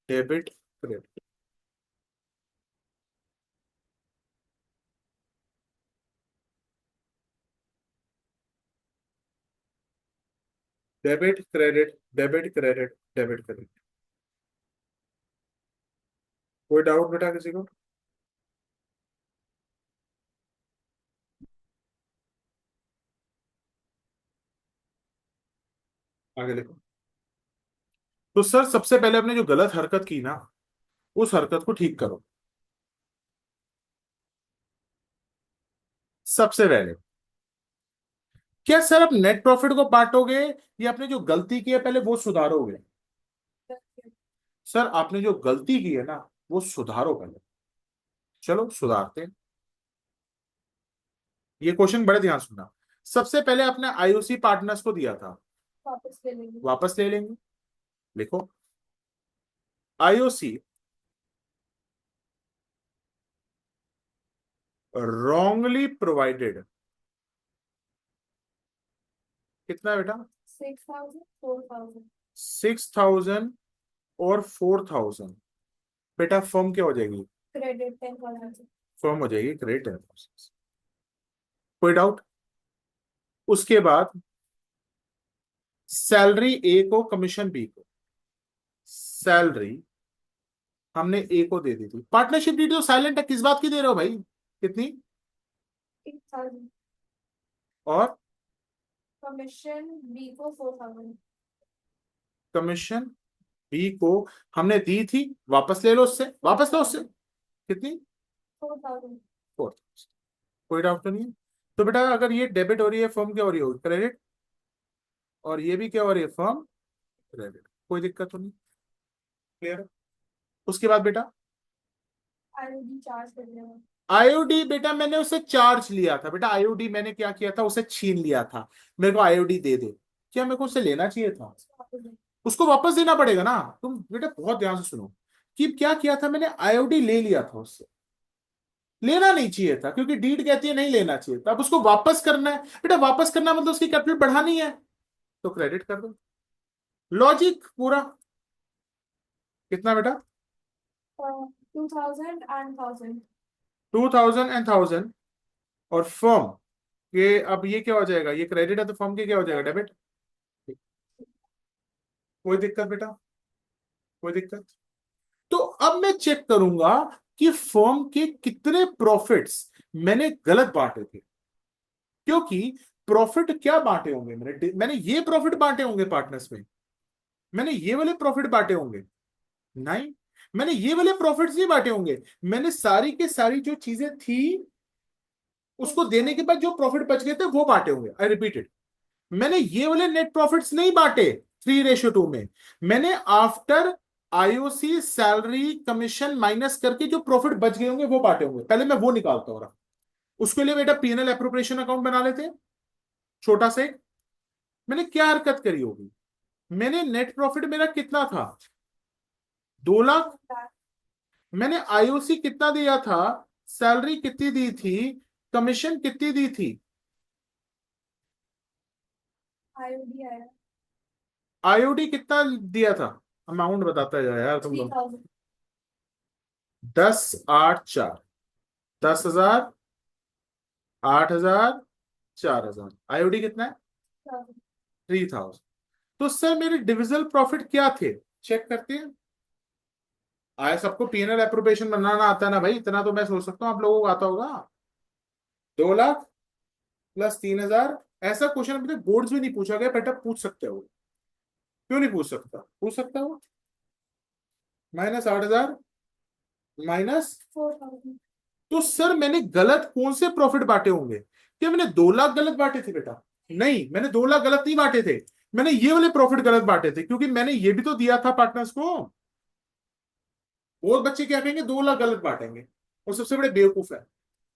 debit credit. Debit credit debit credit debit credit. कोई डाउट बेटा किसी को? आगे देखो। तो सर सबसे पहले आपने जो गलत हरकत की ना, उस हरकत को ठीक करो। सबसे पहले क्या सर आप नेट प्रॉफिट को बांटोगे, या आपने जो गलती की है पहले वो सुधारोगे? सर आपने जो गलती की है ना, वो सुधारो पहले। चलो सुधारते हैं। ये क्वेश्चन बड़े ध्यान सुनना। सबसे पहले आपने आईओसी पार्टनर्स को दिया था, वापस ले लेंगे। वापस ले लेंगे। लिखो आईओसी wrongly प्रोवाइडेड। कितना है बेटा? 6,000 4,000 6,000 और 4,000। बेटा फर्म क्या हो जाएगी? क्रेडिट 10,000। फर्म हो जाएगी क्रेडिट 10,000। कोई डाउट? उसके बाद सैलरी ए को, कमीशन बी को। सैलरी हमने ए को दे दी थी। पार्टनरशिप डीड तो साइलेंट है, किस बात की दे रहे हो भाई? कितनी? 8,000। और कमीशन बी को 4,000। कमीशन बी को हमने दी थी, वापस ले लो उससे, वापस लो उससे। कितनी? 4,000। 4,000। कोई डाउट तो नहीं है? तो बेटा अगर ये डेबिट हो रही है, फर्म क्या हो रही है? क्रेडिट। और ये भी क्या हो रही है? Firm credit. कोई दिक्कत तो नहीं? क्लियर है? उसके बाद बेटा आईओडी चार्ज कर देगा। आईओडी, बेटा मैंने उसे चार्ज लिया था। बेटा आईओडी मैंने क्या किया था? उसे छीन लिया था। मेरे को आईओडी दे दे। क्या मेरे को उसे लेना चाहिए था? वापस ले। उसको वापस देना पड़ेगा ना। तुम बेटा बहुत ध्यान से सुनो कि क्या किया था मैंने, आईओडी ले लिया था उससे। लेना नहीं चाहिए था, क्योंकि डीड कहती है नहीं लेना चाहिए था। अब उसको वापस करना है। बेटा वापस करना मतलब उसकी कैपिटल बढ़ानी है, तो क्रेडिट कर दो। लॉजिक पूरा। कितना बेटा? 2,000 and 1,000। 2,000 एंड 1,000। और फर्म के अब ये क्या हो जाएगा? ये क्रेडिट है तो फर्म के क्या हो जाएगा? डेबिट। कोई दिक्कत बेटा? कोई दिक्कत? तो अब मैं चेक करूंगा कि फर्म के कितने प्रॉफिट्स मैंने गलत बांटे थे। क्योंकि प्रॉफिट क्या बांटे होंगे मैंने? मैंने ये प्रॉफिट बांटे होंगे पार्टनर्स में, मैंने ये वाले प्रॉफिट बांटे होंगे? नहीं, मैंने ये वाले प्रॉफिट्स नहीं बांटे होंगे। मैंने सारी के सारी जो चीजें थी उसको देने के बाद जो प्रॉफिट बच गए थे वो बांटे होंगे। आई रिपीटेड, मैंने ये वाले नेट प्रॉफिट्स नहीं बांटे 3:2 में। मैंने after IOC salary commission minus करके जो प्रॉफिट बच गए होंगे वो बांटे होंगे। पहले मैं वो निकालता हूं। उसके लिए बेटा पीएनएल एप्रोप्रिएशन अकाउंट बना लेते हैं, छोटा सा एक। मैंने क्या हरकत करी होगी? मैंने नेट प्रॉफिट मेरा कितना था? 2 लाख। मैंने आईओसी कितना दिया था? सैलरी कितनी दी थी? कमीशन कितनी दी थी? आईओडी आया आईओडी कितना दिया था? अमाउंट बताता है यार तुम लोग। 3,000। 10 8 4, 10,000, 8,000, 4,000। आईओडी कितना है? 3,000। तो सर मेरे डिविजल प्रॉफिट क्या थे? चेक करते हैं। आया सबको पीएनएल एप्रोप्रिएशन बनाना आता है ना भाई? इतना तो मैं सोच सकता हूँ आप लोगों को आता होगा। 2 लाख प्लस 3,000। ऐसा क्वेश्चन अभी तक बोर्ड्स में नहीं पूछा गया, बेटा पूछ सकते हो। क्यों नहीं पूछ सकता? पूछ सकता हो। Minus 8,000 minus. 4,000। तो सर मैंने गलत कौन से प्रॉफिट बांटे होंगे? क्या मैंने 2 लाख गलत बांटे थे बेटा? नहीं, मैंने 2 लाख गलत नहीं बांटे थे। मैंने ये वाले प्रॉफिट गलत बांटे थे, क्योंकि मैंने ये भी तो दिया था पार्टनर्स को। और बच्चे क्या कहेंगे, 2 लाख गलत बांटेंगे, और सबसे बड़े बेवकूफ है।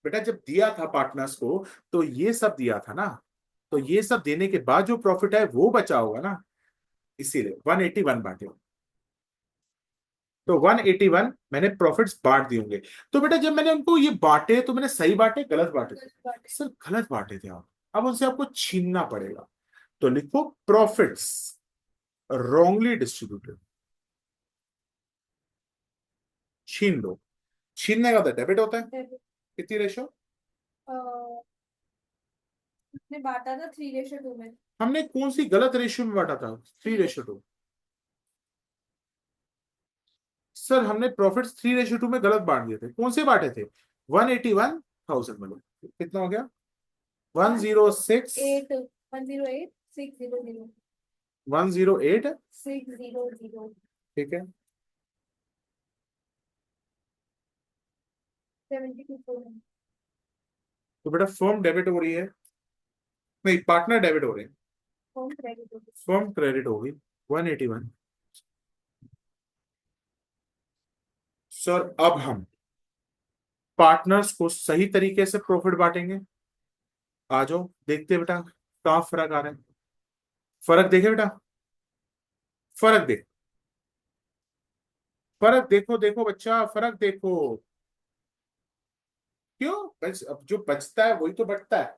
बेटा जब दिया था पार्टनर्स को तो ये सब दिया था ना, तो ये सब देने के बाद जो प्रॉफिट है वो बचा होगा ना, इसीलिए 181 बांटे। तो 181 मैंने प्रॉफिट्स बांट दिए होंगे। तो बेटा जब मैंने उनको ये बांटे तो मैंने सही बांटे गलत बांटे थे? सर गलत बांटे थे आप। अब उनसे आपको छीनना पड़ेगा। तो लिखो प्रॉफिट्स रॉन्गली डिस्ट्रीब्यूटेड, छीन लो। छीनने का तो डेबिट होता है। Debit, कितनी रेशो? अ, उसने बांटा था 3:2 में। हमने कौन सी गलत रेशियो में बांटा था? 3:2। सर हमने प्रॉफिट्स 3:2 में गलत बांट दिए थे। कौन से बांटे थे? 181,000 में लो। कितना हो गया? 106 8 108 600 108। 600 ठीक है। 72 तो बेटा फर्म डेबिट हो रही है, नहीं पार्टनर डेबिट हो रहे हैं, होम क्रेडिट। फर्म क्रेडिट होगी 181। सर अब हम पार्टनर्स को सही तरीके से प्रॉफिट बांटेंगे। आ जाओ देखते हैं बेटा कहाँ फर्क आ रहा है। फर्क देखे बेटा, फर्क देख, फर्क देखो, देखो बच्चा फर्क देखो। क्यों अब जो बचता है वही तो बचता है।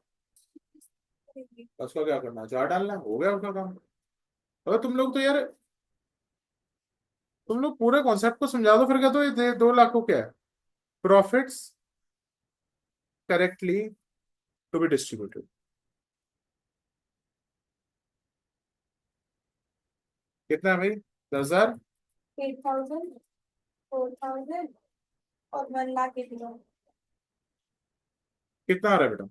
उसका क्या करना, जार डालना, हो गया उसका काम। अगर तुम लोग तो यार, तुम लोग पूरे कॉन्सेप्ट को समझा दो, फिर क्या तो ये 2 लाख को क्या है, profits correctly to be distributed. कितना है भाई? 10,000। 8,000 4,000 और 1,80,000। कितना आ रहा है बेटा?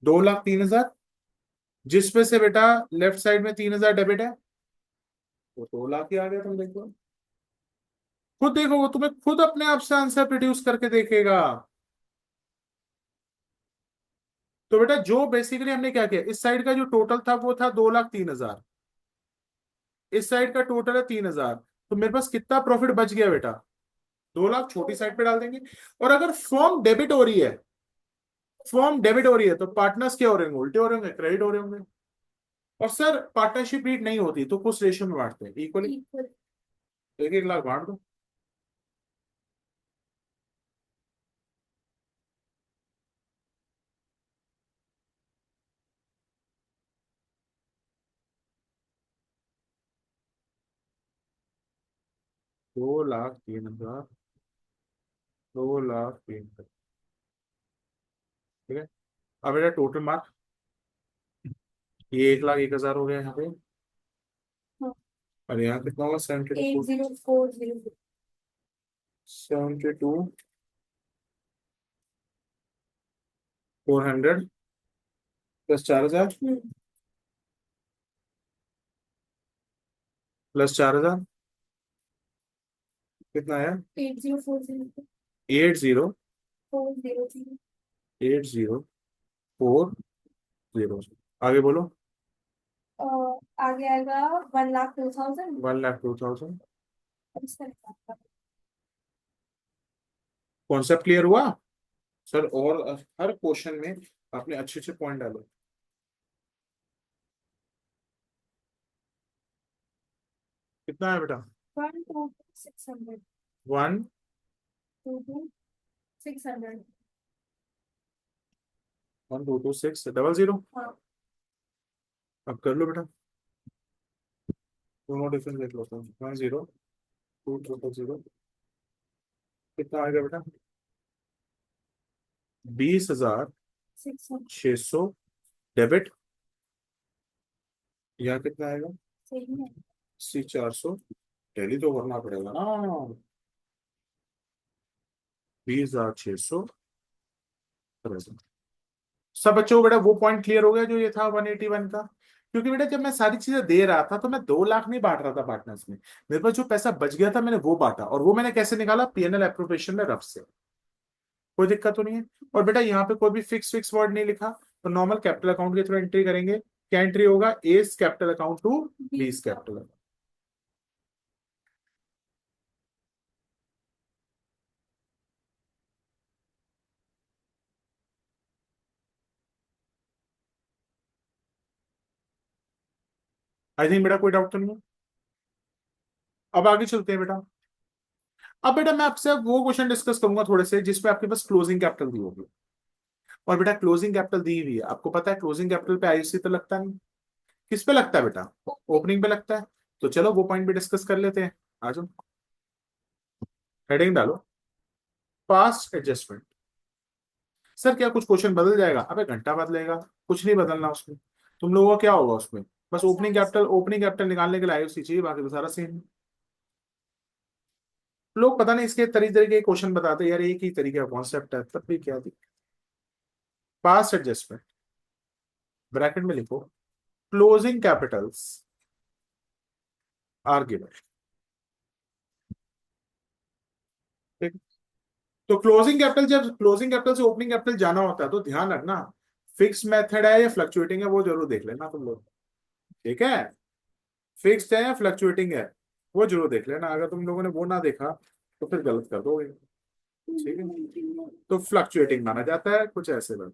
2,03,000, जिसपे से बेटा लेफ्ट साइड में 3,000 डेबिट है, वो 2 लाख ही आ गया। तुम देखो, खुद देखो, वो तुम्हें खुद अपने आप से आंसर प्रोड्यूस करके देखेगा। तो बेटा जो बेसिकली हमने क्या किया, इस साइड का जो टोटल था वो था 2,03,000, इस साइड का टोटल है 3,000। तो मेरे पास कितना प्रॉफिट बच गया बेटा? 2 लाख छोटी साइड पे डाल देंगे। और अगर फॉर्म डेबिट हो रही है, फॉर्म डेबिट हो रही है, तो पार्टनर्स क्या हो रहे होंगे? उल्टे हो रहे होंगे, क्रेडिट हो रहे होंगे। और सर पार्टनरशिप रीट नहीं होती तो कुछ रेशियो में बांटते हैं इक्वली। इक्वल। 1-1 लाख बांट दो। दो लाख 3,000, 2,03,000। ठीक है। अब बेटा टोटल मार्क, ये 1,01,000 हो गया यहाँ पे। और यहाँ कितना होगा? 8040। 72,400 प्लस 4,000 प्लस 4,000 कितना आया? 8040 80 400। 8040। आगे बोलो। आगे आएगा 1,02,000। 1,02,000। अब इसका निकालना। कॉन्सेप्ट क्लियर हुआ? सर और हर क्वेश्चन में आपने अच्छे अच्छे पॉइंट डालो। कितना है बेटा? 1,22,600। वन 2,2,600। 1,2,2,6,00। हाँ। अब कर लो बेटा, दोनों डिफरेंस देख लो। 1,0,2,0,0 कितना आएगा बेटा? 600। 20,600 डेबिट। यहाँ कितना आएगा? सही है। 80,400। डेली तो करना पड़ेगा ना। 20,600। सब बच्चों को बेटा वो पॉइंट क्लियर हो गया जो ये था 181 का? क्योंकि बेटा जब मैं सारी चीजें दे रहा था तो मैं 2 लाख नहीं बांट रहा था पार्टनर्स में। मेरे पास जो पैसा बच गया था मैंने वो बांटा, और वो मैंने कैसे निकाला? पीएनएल एप्रोप्रिएशन में रफ से। कोई दिक्कत तो नहीं है। और बेटा यहाँ पे कोई भी फिक्स फिक्स वर्ड नहीं लिखा, तो नॉर्मल कैपिटल अकाउंट के थ्रू एंट्री करेंगे। क्या एंट्री होगा? A's capital account to B's capital account. I think बेटा कोई डाउट तो नहीं है। अब आगे चलते हैं बेटा। अब बेटा मैं आपसे वो क्वेश्चन डिस्कस करूंगा थोड़े से जिसमें आपके पास क्लोजिंग कैपिटल दी होगी। और बेटा क्लोजिंग कैपिटल दी हुई है, आपको पता है क्लोजिंग कैपिटल पे आईयूसी तो लगता नहीं। किस पे लगता है बेटा? ओपनिंग पे लगता है। तो चलो वो पॉइंट भी डिस्कस कर लेते हैं। आ जाओ, हेडिंग डालो, पास्ट एडजस्टमेंट। सर क्या कुछ क्वेश्चन बदल जाएगा? अबे घंटा बदलेगा, कुछ नहीं बदलना उसमें। तुम लोगों का क्या होगा उसमें? बस ओपनिंग कैपिटल निकालने के लिए आईयूसी चाहिए, बाकी तो सारा सेम। लोग पता नहीं इसके तरीके के क्वेश्चन बताते हैं, यार एक ही तरीके का कॉन्सेप्ट है, तब भी क्या थी। पास्ट एडजस्टमेंट, ब्रैकेट में लिखो, क्लोजिंग कैपिटल्स आर गिवन। ठीक। तो क्लोजिंग कैपिटल, जब क्लोजिंग कैपिटल से ओपनिंग कैपिटल जाना होता है तो ध्यान रखना, फिक्स मेथड है या फ्लक्चुएटिंग है वो जरूर देख लेना तुम लोग। ठीक है, फिक्स्ड है या फ्लक्चुएटिंग है वो जरूर देख लेना। अगर तुम लोगों ने वो ना देखा तो फिर गलत कर दोगे। ठीक है, तो फ्लक्चुएटिंग माना जाता है कुछ ऐसे में।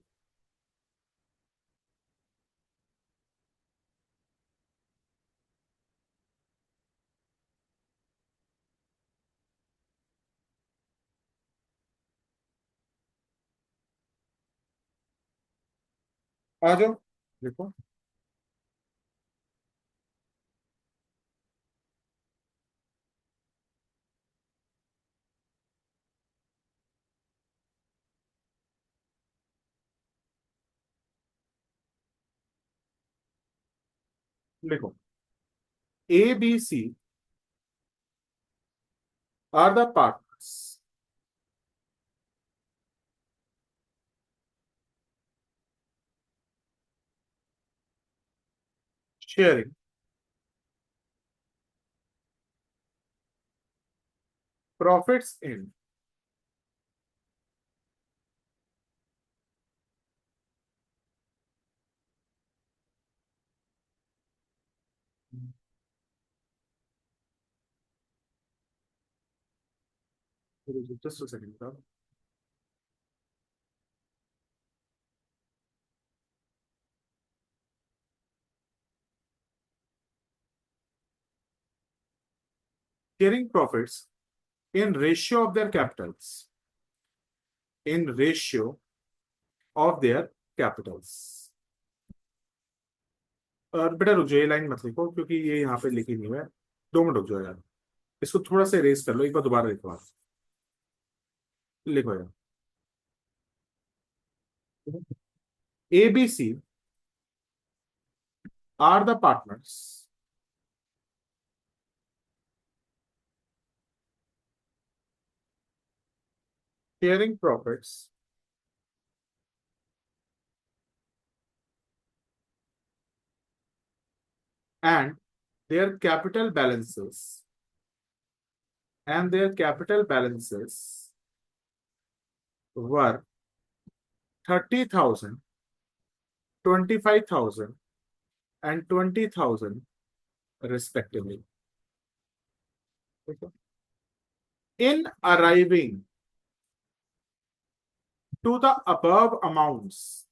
आ जाओ, देखो, लिखो, A B C are the partners sharing profits in just second, sharing profits in ratio of their capitals, in ratio of their capitals। और बेटा रुक जाओ, ये लाइन मत लिखो क्योंकि ये यहाँ पे लिखी नहीं है। 2 मिनट रुक जाओ यार, इसको थोड़ा सा रेस कर लो, एक बार दोबारा लिखो आप। लिखो यार, A B C are the partners sharing profits and their capital balances were 30,000, 25,000 and 20,000 respectively। In arriving to the above amounts,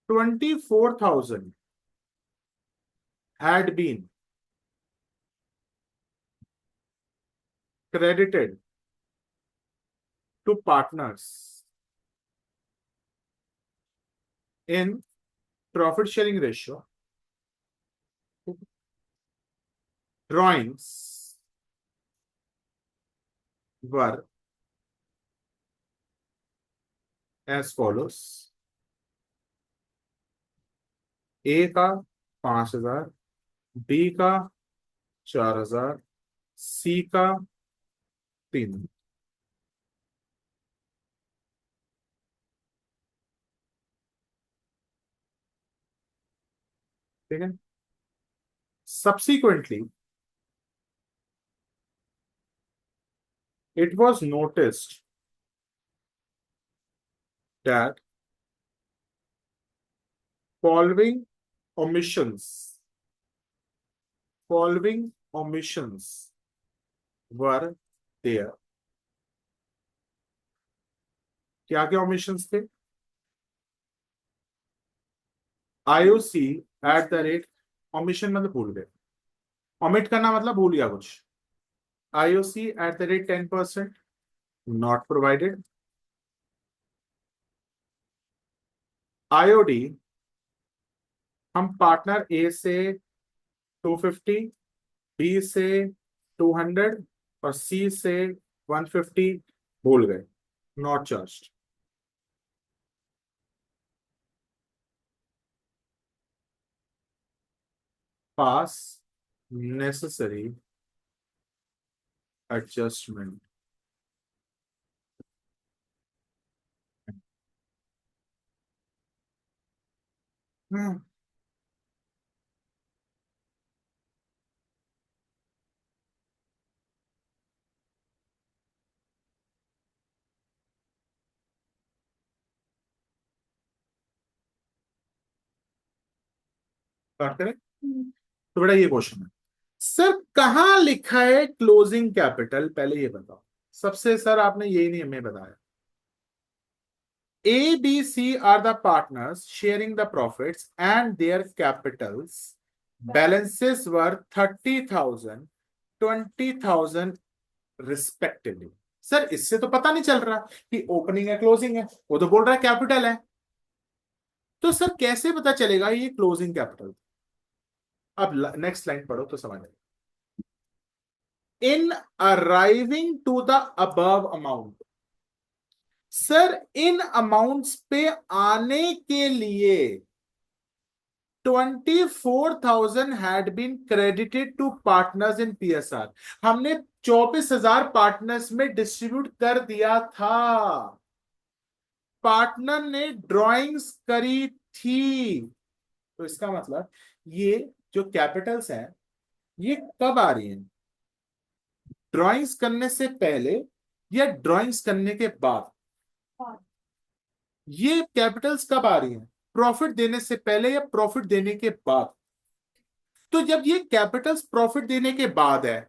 24,000 had been credited to partners in profit sharing ratio। Drawings were as follows: ए का 5,000, B का 4,000, सी का 3। ठीक है, subsequently it was noticed that following omissions following omissions were there. क्या क्या omissions थे? IOC eight the rate, omission मतलब भूल गए, omit करना मतलब भूल गया कुछ. IOC at the rate 10% not provided. IOD हम पार्टनर ए से 250, बी से 200 और सी से 150 भूल गए, not charge. Pass necessary adjustment. बात करें तो बेटा ये क्वेश्चन है सर, कहां लिखा है क्लोजिंग कैपिटल, पहले ये बताओ. सबसे सर आपने यही नहीं हमें बताया. A, B, C are the partners sharing the profits and their capitals. Balances were 30,000, 20,000 respectively. Sir इससे तो पता नहीं चल रहा कि ओपनिंग है क्लोजिंग है, वो तो बोल रहा है कैपिटल है. तो सर कैसे पता चलेगा ये क्लोजिंग कैपिटल? अब नेक्स्ट लाइन पढ़ो तो समझ आएगा. In arriving to the above amount. Sir in amounts पे आने के लिए 24,000 had been credited to partners in PSR. हमने 24,000 पार्टनर्स में डिस्ट्रीब्यूट कर दिया था. पार्टनर ने ड्राइंग्स करी थी. तो इसका मतलब ये जो कैपिटल्स हैं ये कब आ रही हैं? ड्राइंग्स करने से पहले या ड्राइंग्स करने के बाद? ये कैपिटल्स कब आ रही हैं? प्रॉफिट देने से पहले या प्रॉफिट देने के बाद? तो जब ये कैपिटल्स प्रॉफिट देने के बाद है,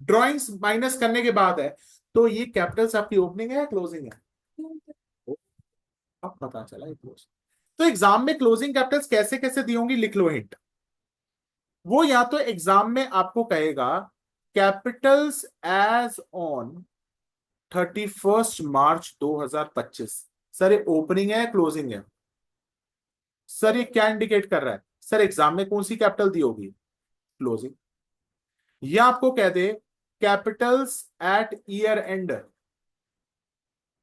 ड्राइंग्स माइनस करने के बाद है, तो ये कैपिटल्स आपकी ओपनिंग है या क्लोजिंग है? अब पता चला ये क्लोज. तो एग्जाम में क्लोजिंग कैपिटल्स कैसे कैसे दी होंगी, लिख लो हिंट. वो या तो एग्जाम में आपको कहेगा capitals as on 31 March 2025. Sir ये ओपनिंग है क्लोजिंग है? सर ये क्या इंडिकेट कर रहा है? सर एग्जाम में कौन सी कैपिटल दी होगी? क्लोजिंग. या आपको कह दे कैपिटल्स एट ईयर एंड,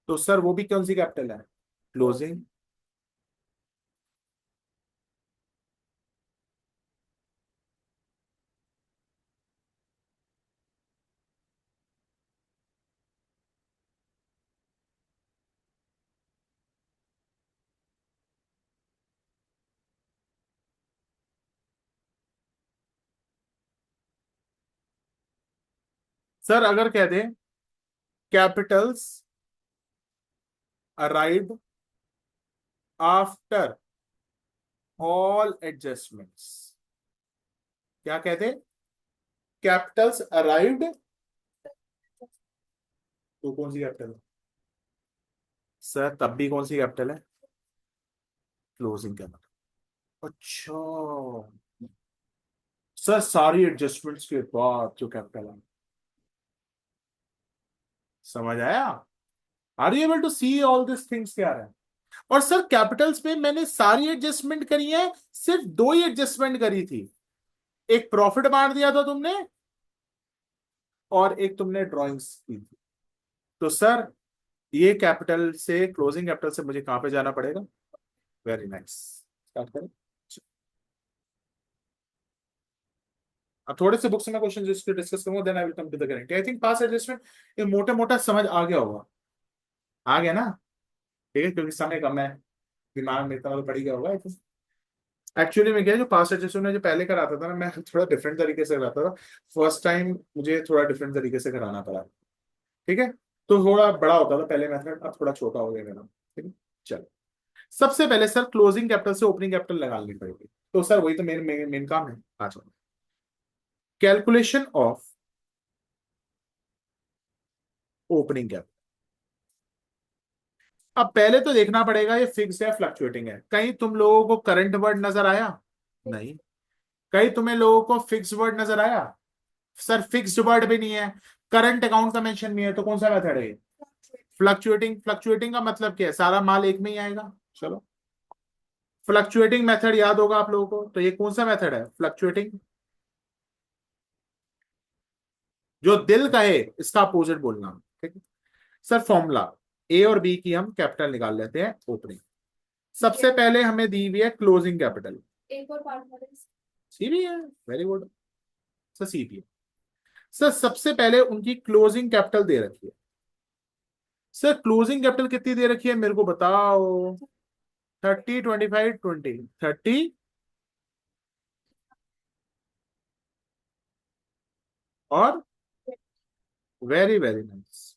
तो सर वो भी कौन सी कैपिटल है? क्लोजिंग. सर अगर कह दे capitals arrived after all adjustments, क्या कहते? कैपिटल्स अराइव्ड, तो कौन सी कैपिटल है? सर तब भी कौन सी कैपिटल है? Closing capital. अच्छा सर सारी एडजस्टमेंट्स के बाद जो कैपिटल है. समझ आया? Are you able to see all this things क्या है? और सर कैपिटल्स में मैंने सारी एडजस्टमेंट करी है, सिर्फ दो ही एडजस्टमेंट करी थी. एक प्रॉफिट मार दिया था तुमने और एक तुमने ड्राइंग्स की थी. तो सर ये कैपिटल से, क्लोजिंग कैपिटल से मुझे कहां पे जाना पड़ेगा? Very nice. स्टार्ट करें. अब थोड़े से बुक्स में क्वेश्चन जिसको डिस्कस करूंगा, then I will come to the guarantee. I think pass adjustment ये मोटा मोटा समझ आ गया होगा. आ गया ना? ठीक है, क्योंकि समय कम है, दिमाग में इतना तो पड़ ही गया होगा. एक्चुअली में क्या है, जो पास्ट एडजस्टमेंट में जो पहले कराता था ना, मैं थोड़ा डिफरेंट तरीके से कराता था. फर्स्ट टाइम मुझे थोड़ा डिफरेंट तरीके से कराना पड़ा. ठीक है, तो थोड़ा बड़ा होता था पहले मेथड, अब थोड़ा छोटा हो गया मेरा. ठीक है. चलो, सबसे पहले सर क्लोजिंग कैपिटल से ओपनिंग कैपिटल लगा लेनी पड़ेगी। तो सर वही तो मेन मेन काम है। आ जाओ, कैलकुलेशन ऑफ ओपनिंग कैपिटल। अब पहले तो देखना पड़ेगा ये फिक्स है फ्लक्चुएटिंग है। कहीं तुम लोगों को करंट वर्ड नजर आया? नहीं। कहीं तुम्हें लोगों को फिक्स वर्ड नजर आया? सर फिक्स्ड वर्ड भी नहीं है, करंट अकाउंट का मेंशन नहीं है, तो कौन सा मेथड है? फ्लक्चुएटिंग। फ्लक्चुएटिंग का मतलब क्या है? सारा माल एक में ही आएगा। चलो, फ्लक्चुएटिंग मेथड याद होगा आप लोगों को, तो ये कौन सा मेथड है? फ्लक्चुएटिंग। जो दिल कहे इसका अपोजिट बोलना। ठीक है सर। फॉर्मूला ए और बी की हम कैपिटल निकाल लेते हैं ओपनिंग। सबसे पहले हमें दी हुई है क्लोजिंग कैपिटल। एक और पार्ट वाले। सी भी है, वेरी गुड। सर सी भी है। सर सबसे पहले उनकी क्लोजिंग कैपिटल दे रखी है। सर क्लोजिंग कैपिटल कितनी दे रखी है मेरे को बताओ? 30, 25, 20, 30 और वेरी वेरी नाइस।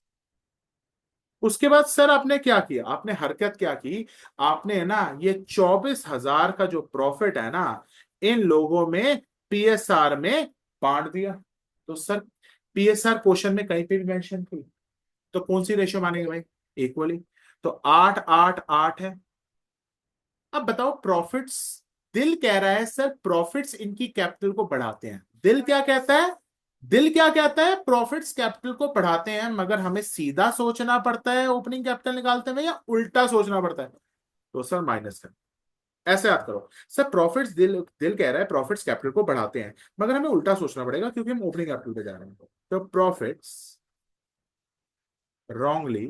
उसके बाद सर आपने क्या किया? आपने हरकत क्या की? आपने है ना ये 24,000 का जो प्रॉफिट है ना, इन लोगों में पीएसआर में बांट दिया। तो सर पीएसआर क्वेश्चन में कहीं पे भी मेंशन थी, तो कौन सी रेशियो मानेंगे भाई? इक्वली। तो 8, 8, 8 है। अब बताओ प्रॉफिट्स, दिल कह रहा है सर प्रॉफिट्स इनकी कैपिटल को बढ़ाते हैं। दिल क्या कहता है? दिल क्या कहता है? प्रॉफिट्स कैपिटल को बढ़ाते हैं। मगर हमें सीधा सोचना पड़ता है ओपनिंग कैपिटल निकालते हुए, या उल्टा सोचना पड़ता है? तो सर माइनस कर, ऐसे याद करो। सर प्रॉफिट्स, दिल दिल कह रहा है प्रॉफिट्स कैपिटल को बढ़ाते हैं, मगर हमें उल्टा सोचना पड़ेगा क्योंकि हम ओपनिंग कैपिटल पे जा रहे हैं। तो प्रॉफिट्स रॉन्गली,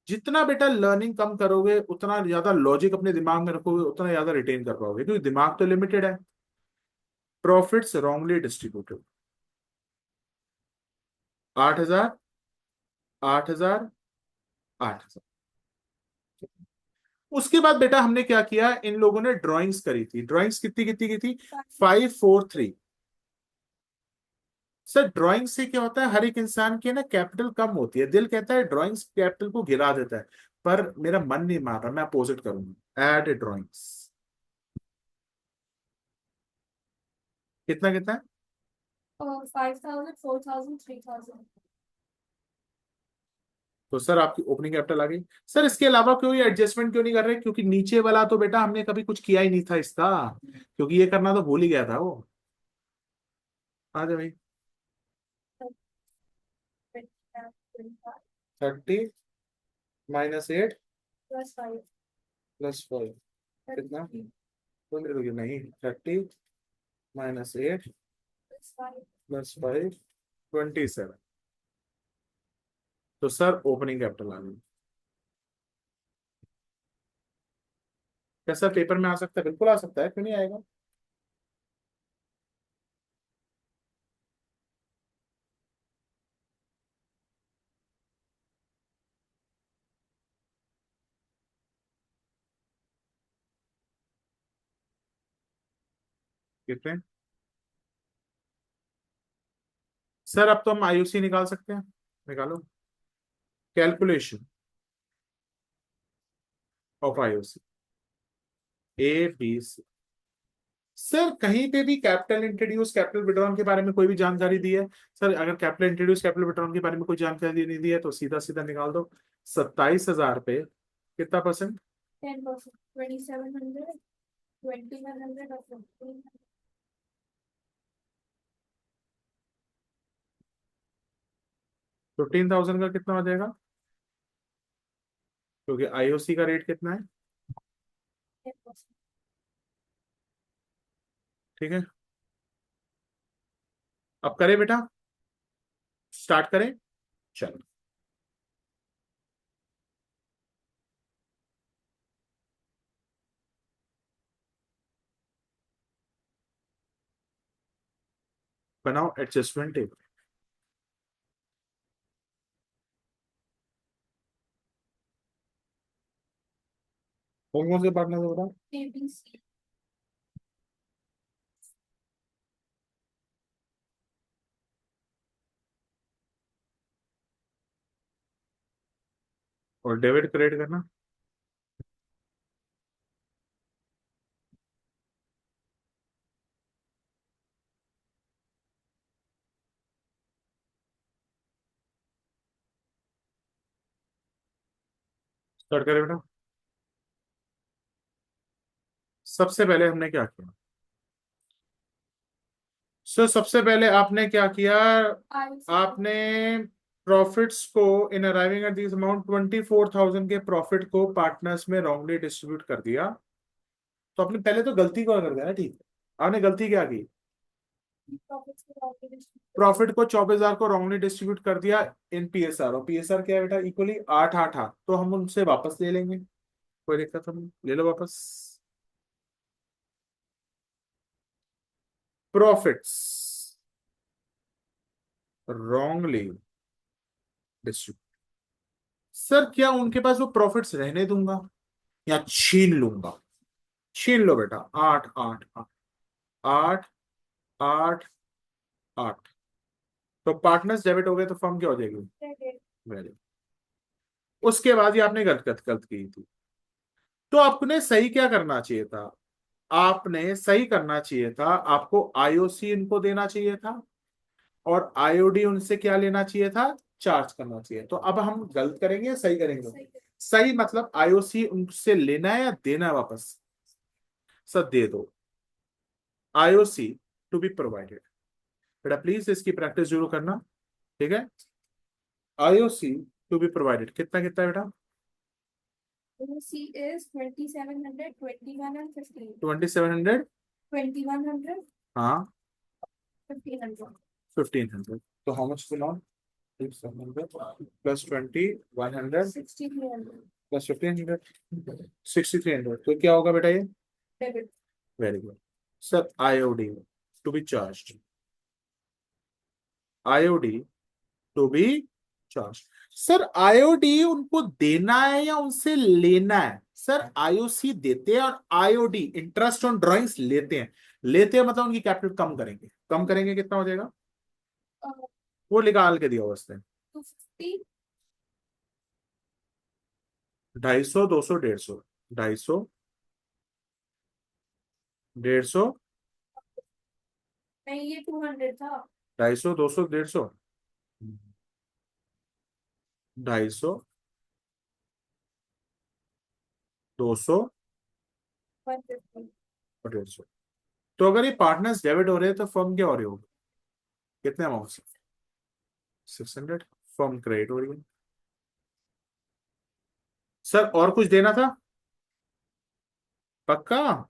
जितना बेटा लर्निंग कम करोगे उतना ज्यादा लॉजिक अपने दिमाग में रखोगे, उतना ज्यादा रिटेन कर पाओगे, क्योंकि दिमाग तो लिमिटेड है। Profits wrongly distributed. 8,000, 8,000, 8,000। उसके बाद बेटा हमने क्या किया? इन लोगों ने ड्राइंग्स करी थी। ड्राइंग्स कितनी कितनी की थी? 5, 4, 3। सर ड्राइंग से क्या होता है? हर एक इंसान की ना कैपिटल कम होती है। दिल कहता है ड्राइंग्स कैपिटल को गिरा देता है, पर मेरा मन नहीं मान रहा, मैं अपोजिट करूंगा। Add drawings. कितना कितना है? 5,000, 4,000, 3,000। तो सर आपकी ओपनिंग कैपिटल आ गई। सर इसके अलावा कोई एडजस्टमेंट क्यों नहीं कर रहे? क्योंकि नीचे वाला तो बेटा हमने कभी कुछ किया ही नहीं था इसका, क्योंकि ये करना तो भूल ही गया था वो। आ जाए भाई। 30 - 8 +5 कितना? रुकिए, नहीं, 30 - 8 +5 +5 27। तो सर ओपनिंग कैपिटल आ गई। क्या सर पेपर में आ सकता है? बिल्कुल आ सकता है, क्यों नहीं आएगा? कितने? सर अब तो हम आईयूसी निकाल सकते हैं। निकालो। Calculation of IUC ABC। Sir कहीं पे भी कैपिटल इंट्रोड्यूस कैपिटल विड्रॉन के बारे में कोई भी जानकारी दी है? सर अगर कैपिटल इंट्रोड्यूस कैपिटल विड्रॉन के बारे में कोई जानकारी नहीं दी है तो सीधा सीधा निकाल दो। 27,000 पे कितना परसेंट? 10%, 2,700, 2,100 और 15। 15,000 का कितना हो जाएगा? क्योंकि आईओसी का रेट कितना है? 10%। ठीक है, अब करें बेटा, स्टार्ट करें। चलो, बनाओ एडजस्टमेंट टेबल। कौन कौन से पार्टनर हो बताओ? ABC। और डेबिट क्रेडिट करना। स्टार्ट करें बेटा। सबसे पहले हमने क्या किया? सबसे पहले आपने क्या किया? आपने प्रॉफिट्स को इन अराइविंग एट दिस अमाउंट 24,000 के प्रॉफिट को पार्टनर्स में रॉन्गली डिस्ट्रीब्यूट कर दिया। तो आपने पहले तो गलती को कर दिया ना, ठीक है। आपने गलती क्या की? प्रॉफिट को 24,000 को रॉन्गली डिस्ट्रीब्यूट कर दिया इन पीएसआर। और पीएसआर क्या है बेटा? इक्वली 8 8 8। तो हम उनसे वापस ले लेंगे, कोई दिक्कत नहीं, ले लो वापस। Profits wrongly distribute. सर क्या उनके पास वो प्रॉफिट्स रहने दूंगा या छीन लूंगा? छीन लो बेटा। 8 8 8। 8 8 8। तो पार्टनर्स डेबिट हो गए तो फर्म क्या हो जाएगी? वेरी। उसके बाद ही आपने गलत गलत गलत की थी। तो आपने सही क्या करना चाहिए था? आपने सही करना चाहिए था, आपको आईओसी इनको देना चाहिए था और आईओडी उनसे क्या लेना चाहिए था? चार्ज करना चाहिए। तो अब हम गलत करेंगे या सही करेंगे? सही मतलब आईओसी उनसे लेना है या देना है वापस? सर दे दो। IOC to be provided. बेटा प्लीज इसकी प्रैक्टिस जरूर करना, ठीक है। आईओसी टू बी प्रोवाइडेड कितना कितना है बेटा? C is 2700, 21 and 15. 2700। 2100, हाँ। 1500. 1500। तो how much not? 700 plus 2100 6300. Plus 1500 6300। तो क्या होगा बेटा ये? Debit. Very good. Sir IOD to be charge. IOD to be charge. Sir IOD उनको देना है या उनसे लेना है? सर आईओसी देते हैं और आईओडी इंटरेस्ट ऑन ड्राइंग्स लेते हैं। लेते हैं मतलब उनकी कैपिटल कम करेंगे। कम करेंगे कितना हो जाएगा? वो निकाल के दिया उसने। 250. 250 200 150। 250 150। नहीं, ये 200 था. 250 200 150। 250 200 150. और 150। तो अगर ये पार्टनर्स डेबिट हो रहे हैं तो फर्म क्या हो रही होगी? कितने अमाउंट से? 600। फर्म क्रेडिट हो रही है। सर और कुछ देना था? पक्का?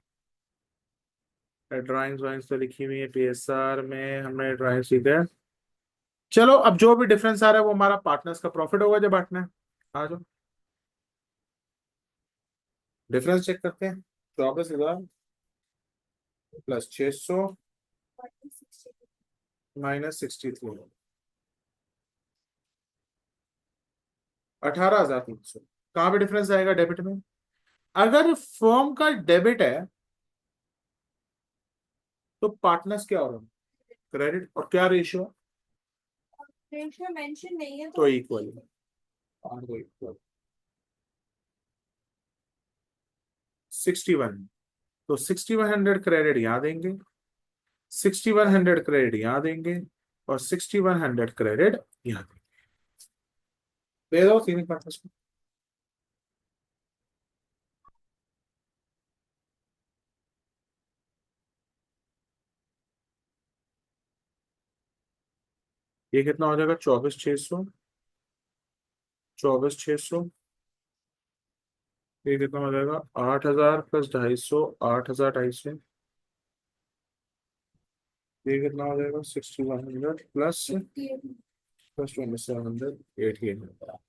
ड्राइंग्स वाइंग्स तो लिखी हुई है पीएसआर में, हमने ड्राइंग सीखे हैं। चलो अब जो भी डिफरेंस आ रहा है वो हमारा पार्टनर्स का प्रॉफिट होगा जब बांटना है। आ जाओ डिफरेंस चेक करते हैं। 24,000 प्लस 600 माइनस 63। 18,300। कहाँ पे डिफरेंस आएगा डेबिट में? अगर फर्म का डेबिट है तो पार्टनर्स क्या हो रहा है? क्रेडिट। और क्या रेशियो? रेशियो मेंशन नहीं है तो तो इक्वल। 61। तो 6100 क्रेडिट यहाँ देंगे, 6100 क्रेडिट यहाँ देंगे और 6100 क्रेडिट यहाँ देंगे। दे दो तीन पार्टनर्स को। ये कितना हो जाएगा? 24,600। 24,600। ये कितना हो जाएगा? 8,000 प्लस 250। 8,250। ये कितना हो जाएगा? 6100 प्लस 2700 8800।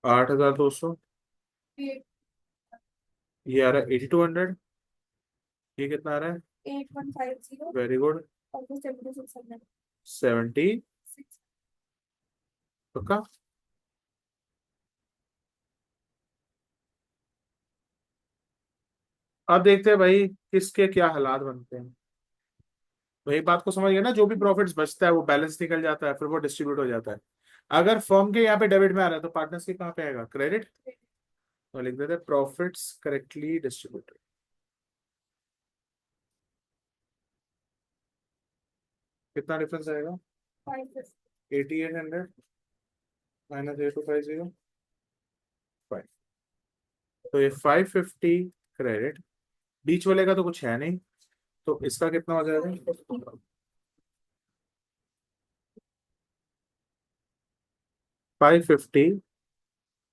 8,200। ये आ रहा है 8,200। ये कितना आ रहा है? 8150. Very good. Almost 7600. 70। पक्का? अब देखते हैं भाई किसके क्या हालात बनते हैं। तो एक बात को समझ गए ना, जो भी प्रॉफिट्स बचता है वो बैलेंस निकल जाता है, फिर वो डिस्ट्रीब्यूट हो जाता है। अगर फर्म के यहाँ पे डेबिट में आ रहा है तो पार्टनर्स के कहाँ पे आएगा? क्रेडिट। तो लिख देते हैं प्रॉफिट्स करेक्टली डिस्ट्रीब्यूटेड। कितना डिफरेंस आएगा? 550. 8,800। -8250 5। तो ये 550 क्रेडिट, बीच वाले का तो कुछ है नहीं, तो इसका कितना हो जाएगा? 550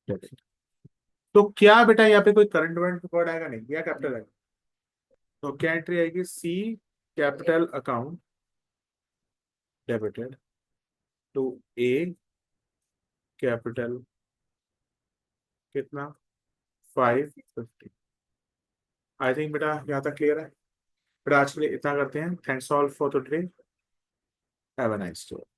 डेबिट। तो क्या बेटा यहाँ पे कोई करंट वरंट वर्ड आएगा नहीं, या कैपिटल आएगा? तो क्या एंट्री आएगी? C capital account debited to A capital कितना? 550। आई थिंक बेटा यहाँ तक क्लियर है। बेटा आज के लिए इतना करते हैं। Thanks all for today. Have a nice day.